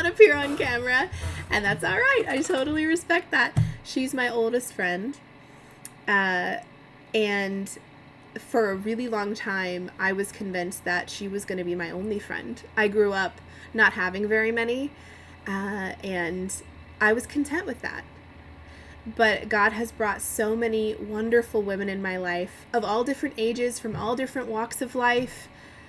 appear on camera, and that's all right. I totally respect that. She's my oldest friend, and for a really long time, I was convinced that she was going to be my only friend. I grew up not having very many, and I was content with that. But God has brought so many wonderful women in my life of all different ages, from all different walks of life,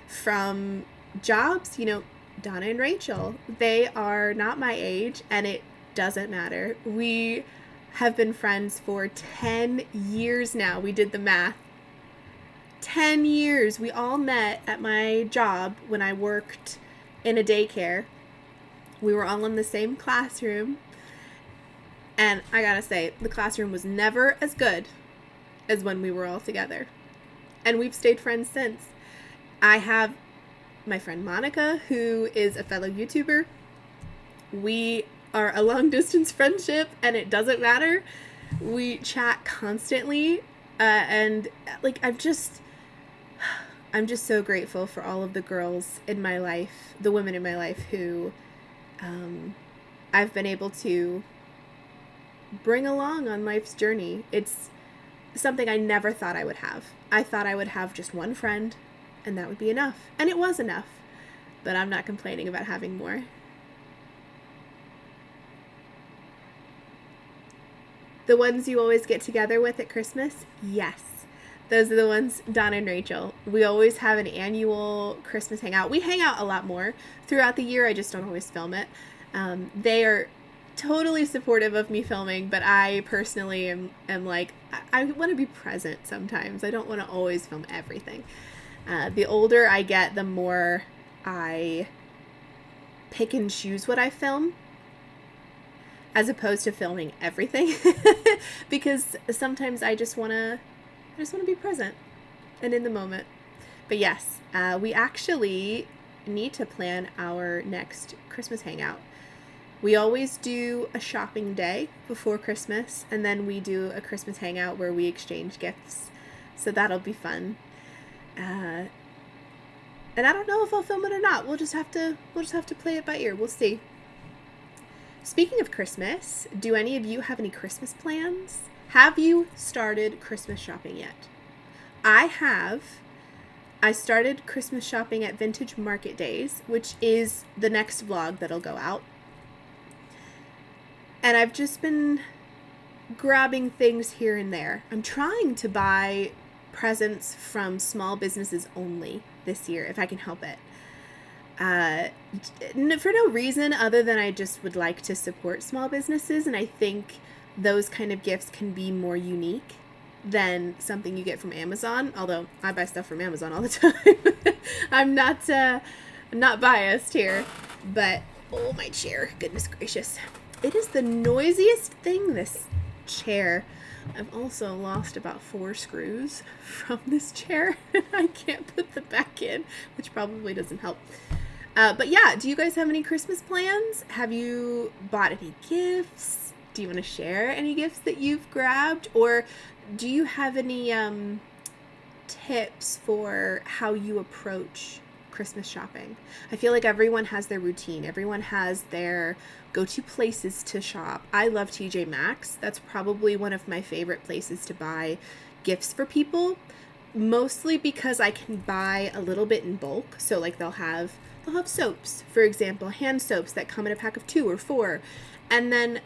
from jobs, Donna and Rachel. They are not my age, and it doesn't matter. We have been friends for 10 years now. We did the math. 10 years. We all met at my job when I worked in a daycare. We were all in the same classroom. And I gotta say, the classroom was never as good as when we were all together. And we've stayed friends since. I have my friend Monica, who is a fellow YouTuber. We are a long distance friendship, and it doesn't matter. We chat constantly. And like, I'm just so grateful for all of the girls in my life, the women in my life who I've been able to bring along on life's journey. It's something I never thought I would have. I thought I would have just one friend, and that would be enough. And it was enough. But I'm not complaining about having more. The ones you always get together with at Christmas? Yes. Those are the ones, Donna and Rachel. We always have an annual Christmas hangout. We hang out a lot more throughout the year. I just don't always film it. They are totally supportive of me filming, but I personally am like, I want to be present sometimes. I don't want to always film everything. The older I get, the more I pick and choose what I film, as opposed to filming everything, because sometimes I just want to be present and in the moment. But yes, we actually need to plan our next Christmas hangout. We always do a shopping day before Christmas, and then we do a Christmas hangout where we exchange gifts. So that'll be fun. And I don't know if I'll film it or not. We'll just have to play it by ear. We'll see. Speaking of Christmas, do any of you have any Christmas plans? Have you started Christmas shopping yet? I have. I started Christmas shopping at Vintage Market Days, which is the next vlog that'll go out. And I've just been grabbing things here and there. I'm trying to buy presents from small businesses only this year, if I can help it. For no reason other than I just would like to support small businesses, and I think those kind of gifts can be more unique than something you get from Amazon, although I buy stuff from Amazon all the time. I'm not biased here, but oh, my chair, goodness gracious. It is the noisiest thing, this chair. I've also lost about 4 screws from this chair. I can't put them back in, which probably doesn't help. But yeah, do you guys have any Christmas plans? Have you bought any gifts? Do you want to share any gifts that you've grabbed? Or do you have any tips for how you approach Christmas shopping? I feel like everyone has their routine. Everyone has their go-to places to shop. I love TJ Maxx. That's probably one of my favorite places to buy gifts for people, mostly because I can buy a little bit in bulk. So like they'll have soaps, for example, hand soaps that come in a pack of 2 or 4, and then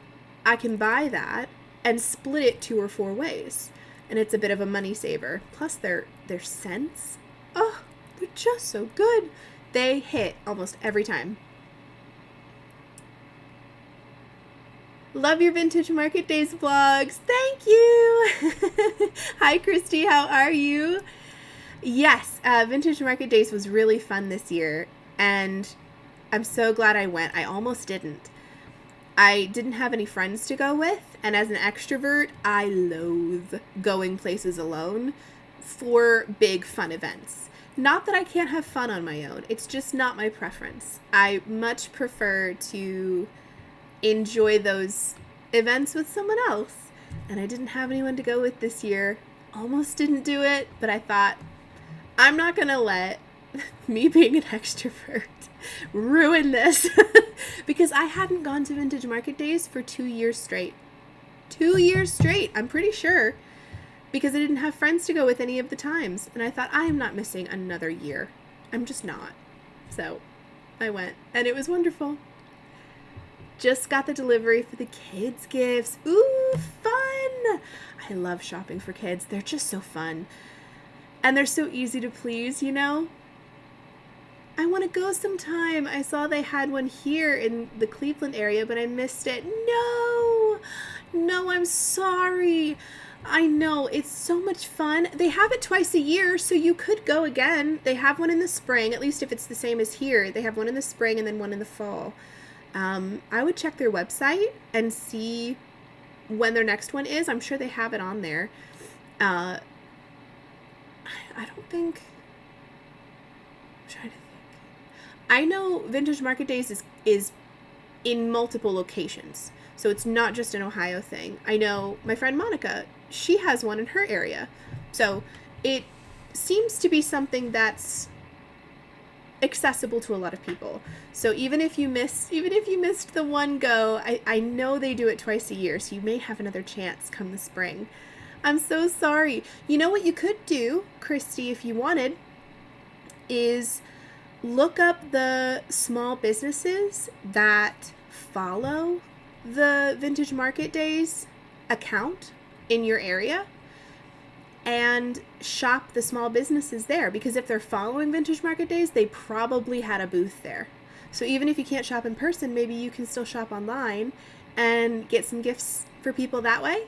I can buy that and split it 2 or 4 ways, and it's a bit of a money saver. Plus their scents, oh, they're just so good. They hit almost every time. Love your Vintage Market Days vlogs. Thank you. Hi, Christy. How are you? Yes, Vintage Market Days was really fun this year, and I'm so glad I went. I almost didn't. I didn't have any friends to go with, and as an extrovert, I loathe going places alone for big fun events. Not that I can't have fun on my own. It's just not my preference. I much prefer to enjoy those events with someone else. And I didn't have anyone to go with this year. Almost didn't do it, but I thought, I'm not going to let me being an extrovert ruin this. Because I hadn't gone to Vintage Market Days for 2 years straight. 2 years straight, I'm pretty sure. Because I didn't have friends to go with any of the times. And I thought, I am not missing another year. I'm just not. So I went, and it was wonderful. Just got the delivery for the kids' gifts. Ooh, fun! I love shopping for kids. They're just so fun. And they're so easy to please, you know? I want to go sometime. I saw they had one here in the Cleveland area, but I missed it. No, I'm sorry. I know, it's so much fun. They have it twice a year, so you could go again. They have one in the spring, at least if it's the same as here. They have one in the spring and then one in the fall. I would check their website and see when their next one is. I'm sure they have it on there. I don't think... I'm trying to think. I know Vintage Market Days is in multiple locations. So it's not just an Ohio thing. I know my friend Monica, she has one in her area. So it seems to be something that's accessible to a lot of people. So even if you missed the one go, I know they do it twice a year, so you may have another chance come the spring. I'm so sorry. You know what you could do, Christy, if you wanted, is look up the small businesses that follow the Vintage Market Days account in your area and shop the small businesses there, because if they're following Vintage Market Days, they probably had a booth there. So even if you can't shop in person, maybe you can still shop online and get some gifts for people that way.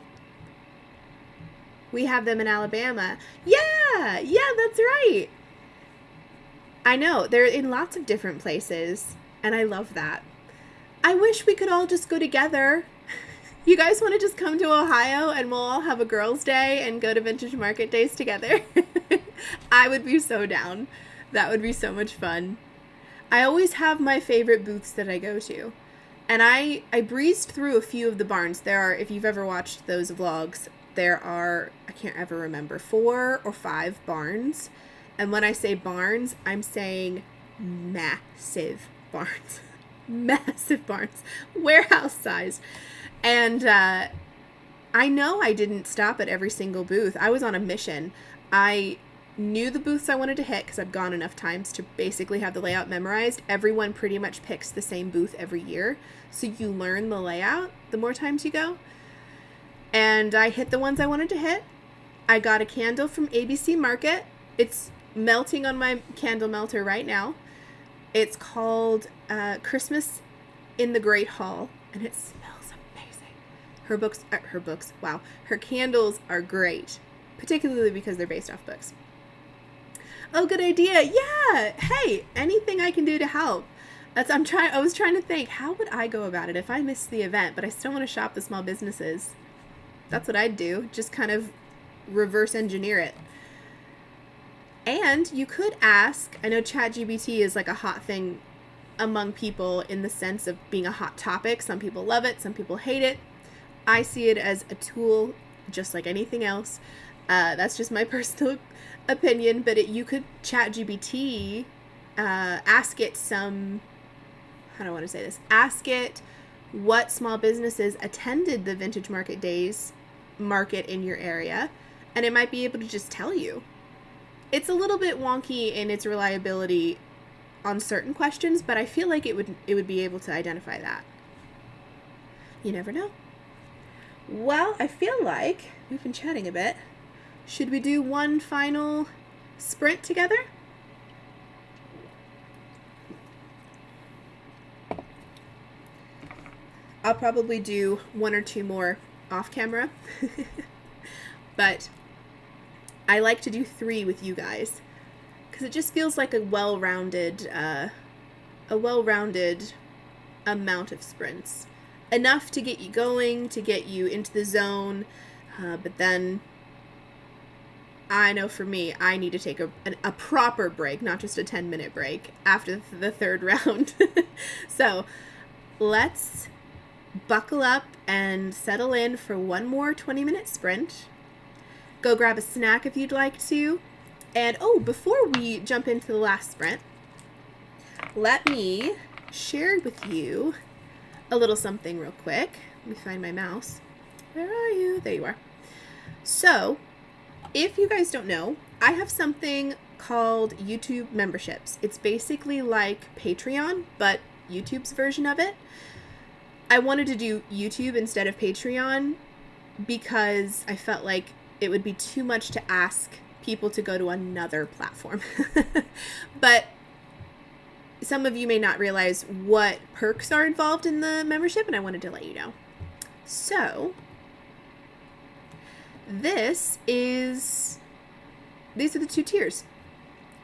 We have them in Alabama. Yeah, that's right. I know, they're in lots of different places, and I love that. I wish we could all just go together. You guys want to just come to Ohio and we'll all have a girls' day and go to Vintage Market Days together? I would be so down. That would be so much fun. I always have my favorite booths that I go to. And I breezed through a few of the barns. There are, if you've ever watched those vlogs, there are, I can't ever remember, 4 or 5 barns. And when I say barns, I'm saying massive barns. Massive barns, warehouse size. And I know I didn't stop at every single booth. I was on a mission. I knew the booths I wanted to hit because I've gone enough times to basically have the layout memorized. Everyone pretty much picks the same booth every year, so you learn the layout the more times you go. And I hit the ones I wanted to hit. I got a candle from ABC Market. It's melting on my candle melter right now. It's called Christmas in the Great Hall, and it smells amazing. Her candles are great, particularly because they're based off books. Oh, good idea. Yeah. Hey, anything I can do to help. I was trying to think, how would I go about it if I missed the event, but I still want to shop the small businesses? That's what I'd do. Just kind of reverse engineer it. And you could ask, I know ChatGPT is like a hot thing among people in the sense of being a hot topic. Some people love it, some people hate it. I see it as a tool just like anything else. That's just my personal opinion, but you could ChatGPT, ask it what small businesses attended the Vintage Market Days market in your area, and it might be able to just tell you. It's a little bit wonky in its reliability on certain questions, but I feel like it would be able to identify that. You never know. Well, I feel like we've been chatting a bit. Should we do one final sprint together? I'll probably do 1 or 2 more off camera, but I like to do 3 with you guys because it just feels like a well-rounded amount of sprints. Enough to get you going, to get you into the zone, but then I know for me, I need to take a proper break, not just a 10-minute break after the 3rd round. So let's buckle up and settle in for one more 20-minute sprint. Go grab a snack if you'd like to. And before we jump into the last sprint, let me share with you a little something real quick. Let me find my mouse. Where are you? There you are. So, if you guys don't know, I have something called YouTube memberships. It's basically like Patreon, but YouTube's version of it. I wanted to do YouTube instead of Patreon because I felt like it would be too much to ask people to go to another platform. But some of you may not realize what perks are involved in the membership, and I wanted to let you know. So, these are the 2 tiers.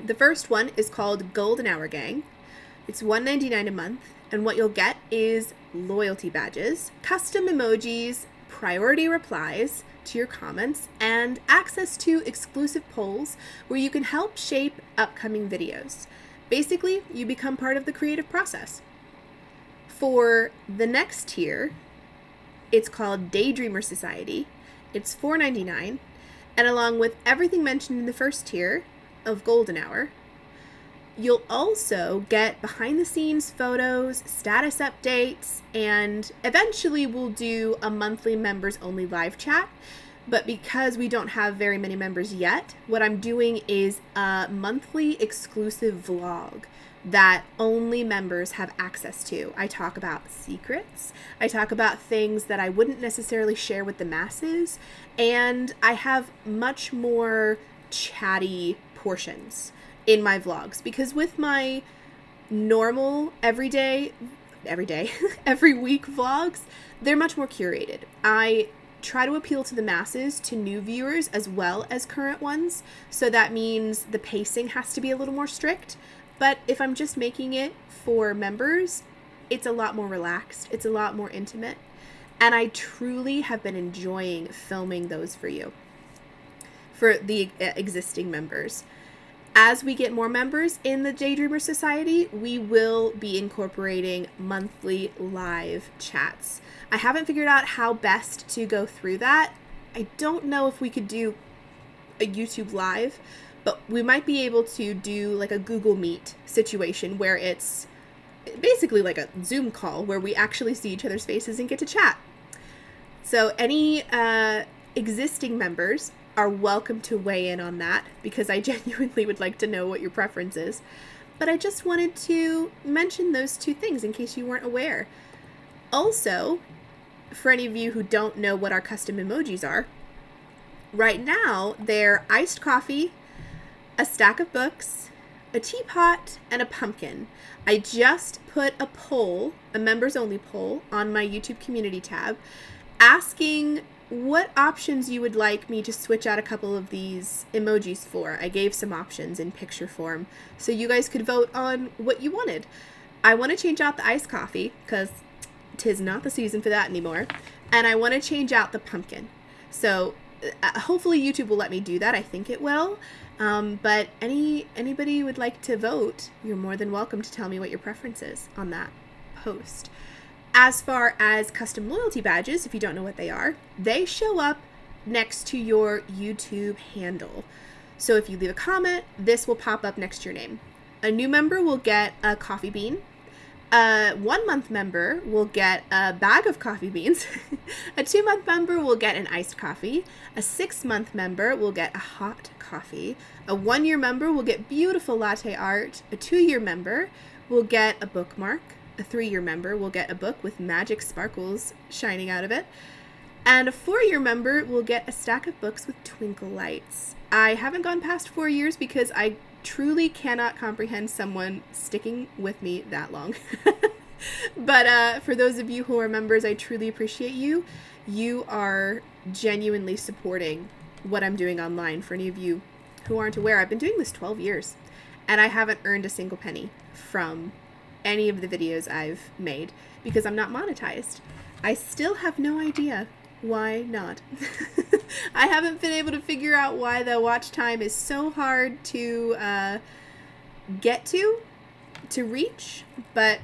The first one is called Golden Hour Gang. It's $1.99 a month, and what you'll get is loyalty badges, custom emojis, priority replies to your comments, and access to exclusive polls where you can help shape upcoming videos. Basically, you become part of the creative process. For the next tier, it's called Daydreamer Society. It's $4.99, and along with everything mentioned in the first tier of Golden Hour, you'll also get behind the scenes photos, status updates, and eventually we'll do a monthly members only live chat. But because we don't have very many members yet, what I'm doing is a monthly exclusive vlog that only members have access to. I talk about secrets, I talk about things that I wouldn't necessarily share with the masses, and I have much more chatty portions in my vlogs, because with my normal every week vlogs, they're much more curated. I try to appeal to the masses, to new viewers as well as current ones, so that means the pacing has to be a little more strict. But if I'm just making it for members, it's a lot more relaxed, it's a lot more intimate, and I truly have been enjoying filming those for you, for the existing members. As we get more members in the Daydreamer Society, we will be incorporating monthly live chats. I haven't figured out how best to go through that. I don't know if we could do a YouTube live, but we might be able to do like a Google Meet situation where it's basically like a Zoom call where we actually see each other's faces and get to chat. So any existing members are welcome to weigh in on that, because I genuinely would like to know what your preference is. But I just wanted to mention those 2 things in case you weren't aware. Also, for any of you who don't know what our custom emojis are, right now they're iced coffee, a stack of books, a teapot, and a pumpkin. I just put a poll, a members only poll, on my YouTube community tab asking what options you would like me to switch out a couple of these emojis for. I gave some options in picture form, so you guys could vote on what you wanted. I want to change out the iced coffee, because 'tis not the season for that anymore, and I want to change out the pumpkin. So hopefully YouTube will let me do that. I think it will. But anybody would like to vote, you're more than welcome to tell me what your preference is on that post. As far as custom loyalty badges, if you don't know what they are, they show up next to your YouTube handle. So if you leave a comment, this will pop up next to your name. A new member will get a coffee bean. A 1-month member will get a bag of coffee beans. A 2-month member will get an iced coffee. A 6-month member will get a hot coffee. A 1-year member will get beautiful latte art. A 2-year member will get a bookmark. A 3-year member will get a book with magic sparkles shining out of it. And a 4-year member will get a stack of books with twinkle lights. I haven't gone past 4 years because I truly cannot comprehend someone sticking with me that long. But for those of you who are members, I truly appreciate you. You are genuinely supporting what I'm doing online. For any of you who aren't aware, I've been doing this 12 years, and I haven't earned a single penny from any of the videos I've made because I'm not monetized. I still have no idea why not. I haven't been able to figure out why the watch time is so hard to get to reach, but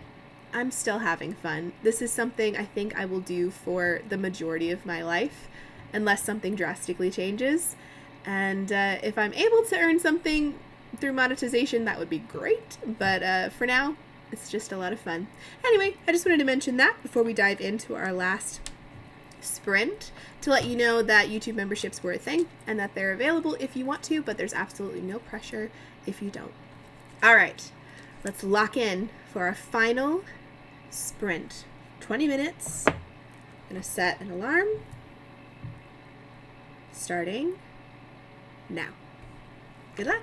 I'm still having fun. This is something I think I will do for the majority of my life, unless something drastically changes. And if I'm able to earn something through monetization, that would be great. But for now, it's just a lot of fun. Anyway, I just wanted to mention that before we dive into our last sprint, to let you know that YouTube memberships were a thing and that they're available if you want to, but there's absolutely no pressure if you don't. All right, let's lock in for our final sprint. 20 minutes. I'm gonna set an alarm. Starting now. Good luck.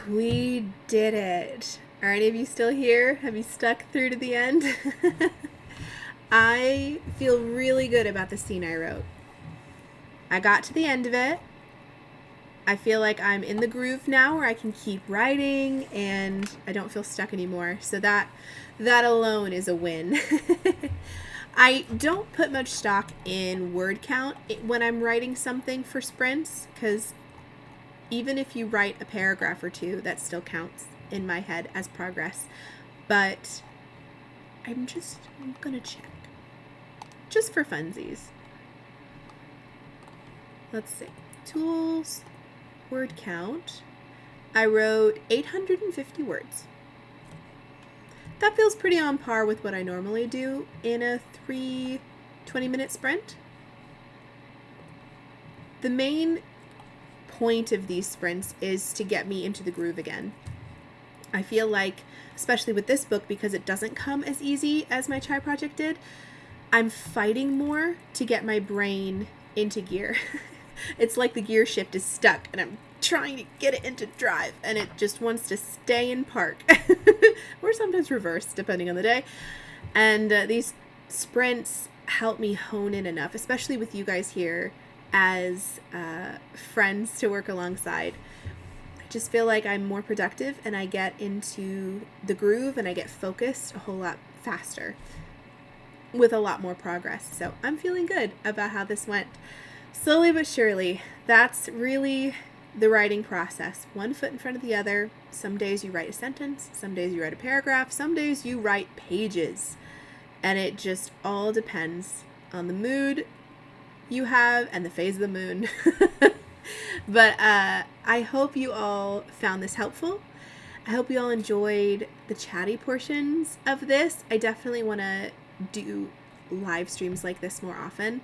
We did it. Are any of you still here? Have you stuck through to the end? I feel really good about the scene I wrote. I got to the end of it. I feel like I'm in the groove now where I can keep writing and I don't feel stuck anymore. So that alone is a win. I don't put much stock in word count when I'm writing something for sprints, because even if you write a paragraph or two, that still counts in my head as progress. But I'm gonna check. Just for funsies. Let's see. Tools, word count. I wrote 850 words. That feels pretty on par with what I normally do in a 20-minute sprint. The main point of these sprints is to get me into the groove again. I feel like, especially with this book, because it doesn't come as easy as my chai project did, I'm fighting more to get my brain into gear. It's like the gear shift is stuck and I'm trying to get it into drive and it just wants to stay in park. Or sometimes reverse, depending on the day. And these sprints help me hone in enough, especially with you guys here as friends to work alongside. I just feel like I'm more productive and I get into the groove and I get focused a whole lot faster with a lot more progress. So I'm feeling good about how this went. Slowly but surely, that's really the writing process. One foot in front of the other. Some days you write a sentence, some days you write a paragraph, some days you write pages. And it just all depends on the mood you have and the phase of the moon. But I hope you all found this helpful. I hope you all enjoyed the chatty portions of this. I definitely want to do live streams like this more often,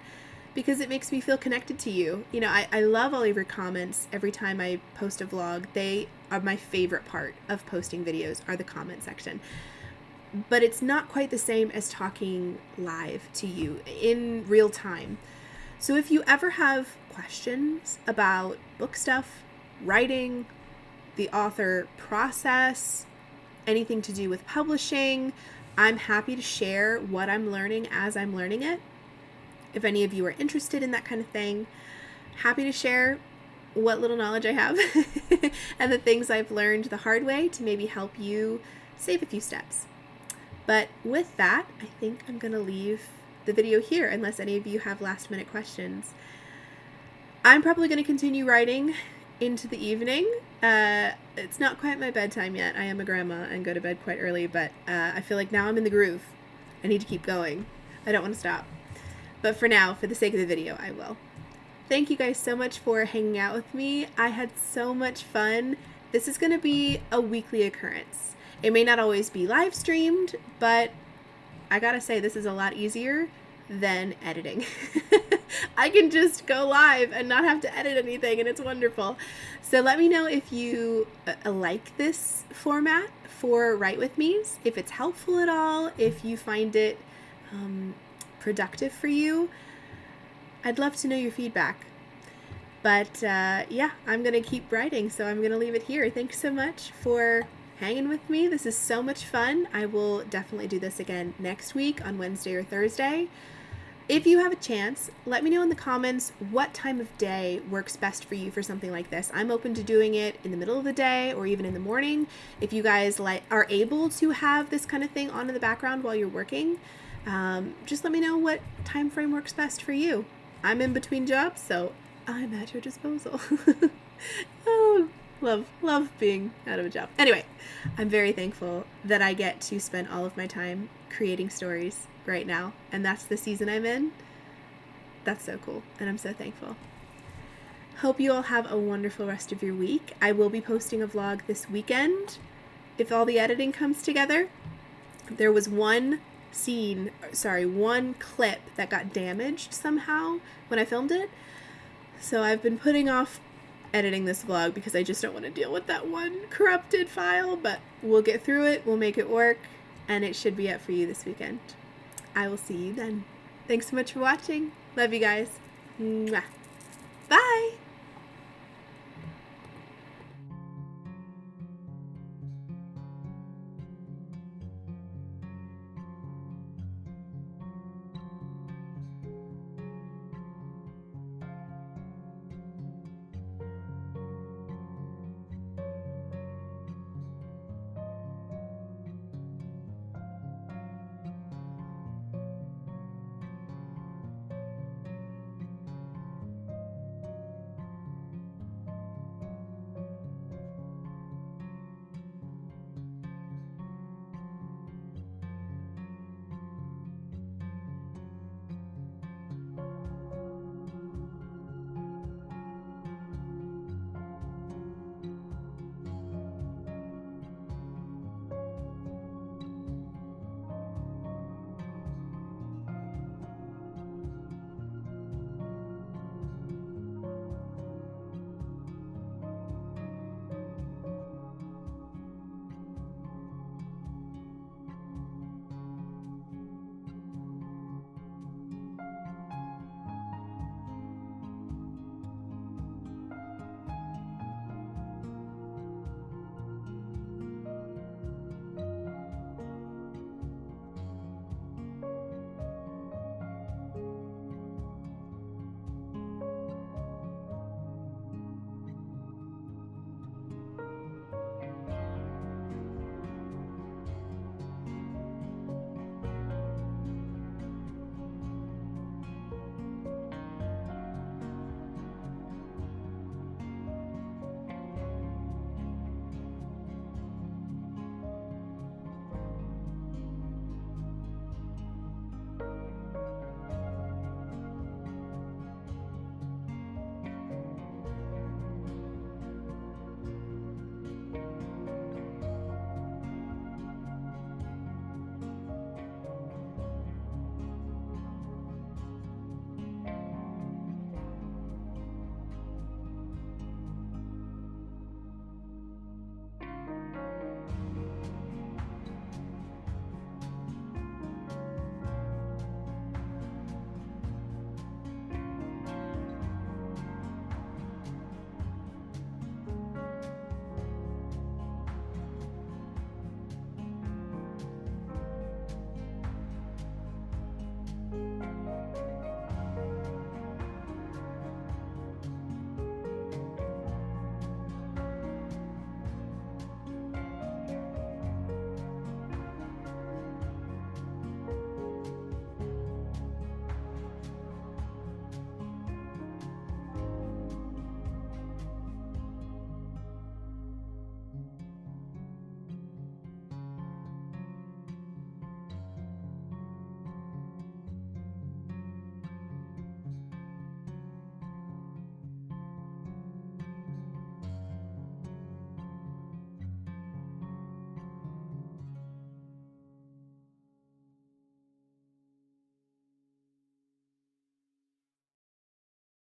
because it makes me feel connected to you. You know, I love all of your comments every time I post a vlog. They are my favorite part of posting videos, are the comment section. But it's not quite the same as talking live to you in real time. So if you ever have questions about book stuff, writing, the author process, anything to do with publishing, I'm happy to share what I'm learning as I'm learning it. If any of you are interested in that kind of thing, happy to share what little knowledge I have and the things I've learned the hard way to maybe help you save a few steps. But with that, I think I'm going to leave the video here unless any of you have last minute questions. I'm probably going to continue writing into the evening. It's not quite my bedtime yet. I am a grandma and go to bed quite early, but I feel like now I'm in the groove. I need to keep going. I don't want to stop. But for now, for the sake of the video, I will. Thank you guys so much for hanging out with me. I had so much fun. This is going to be a weekly occurrence. It may not always be live streamed, but I gotta say, this is a lot easier than editing. I can just go live and not have to edit anything, and it's wonderful. So let me know if you like this format for Write With Me's, if it's helpful at all, if you find it productive for you. I'd love to know your feedback. But yeah, I'm going to keep writing, so I'm going to leave it here. Thanks so much for hanging with me. This is so much fun. I will definitely do this again next week on Wednesday or Thursday. If you have a chance, let me know in the comments what time of day works best for you for something like this. I'm open to doing it in the middle of the day or even in the morning. If you guys are able to have this kind of thing on in the background while you're working, just let me know what time frame works best for you. I'm in between jobs, so I'm at your disposal. Oh, love being out of a job. Anyway, I'm very thankful that I get to spend all of my time creating stories right now, and that's the season I'm in. That's so cool, and I'm so thankful. Hope you all have a wonderful rest of your week. I will be posting a vlog this weekend if all the editing comes together. There was one clip that got damaged somehow when I filmed it, so I've been putting off editing this vlog because I just don't want to deal with that one corrupted file, but we'll get through it, we'll make it work, and it should be up for you this weekend. I will see you then. Thanks so much for watching. Love you guys. Mwah. Bye!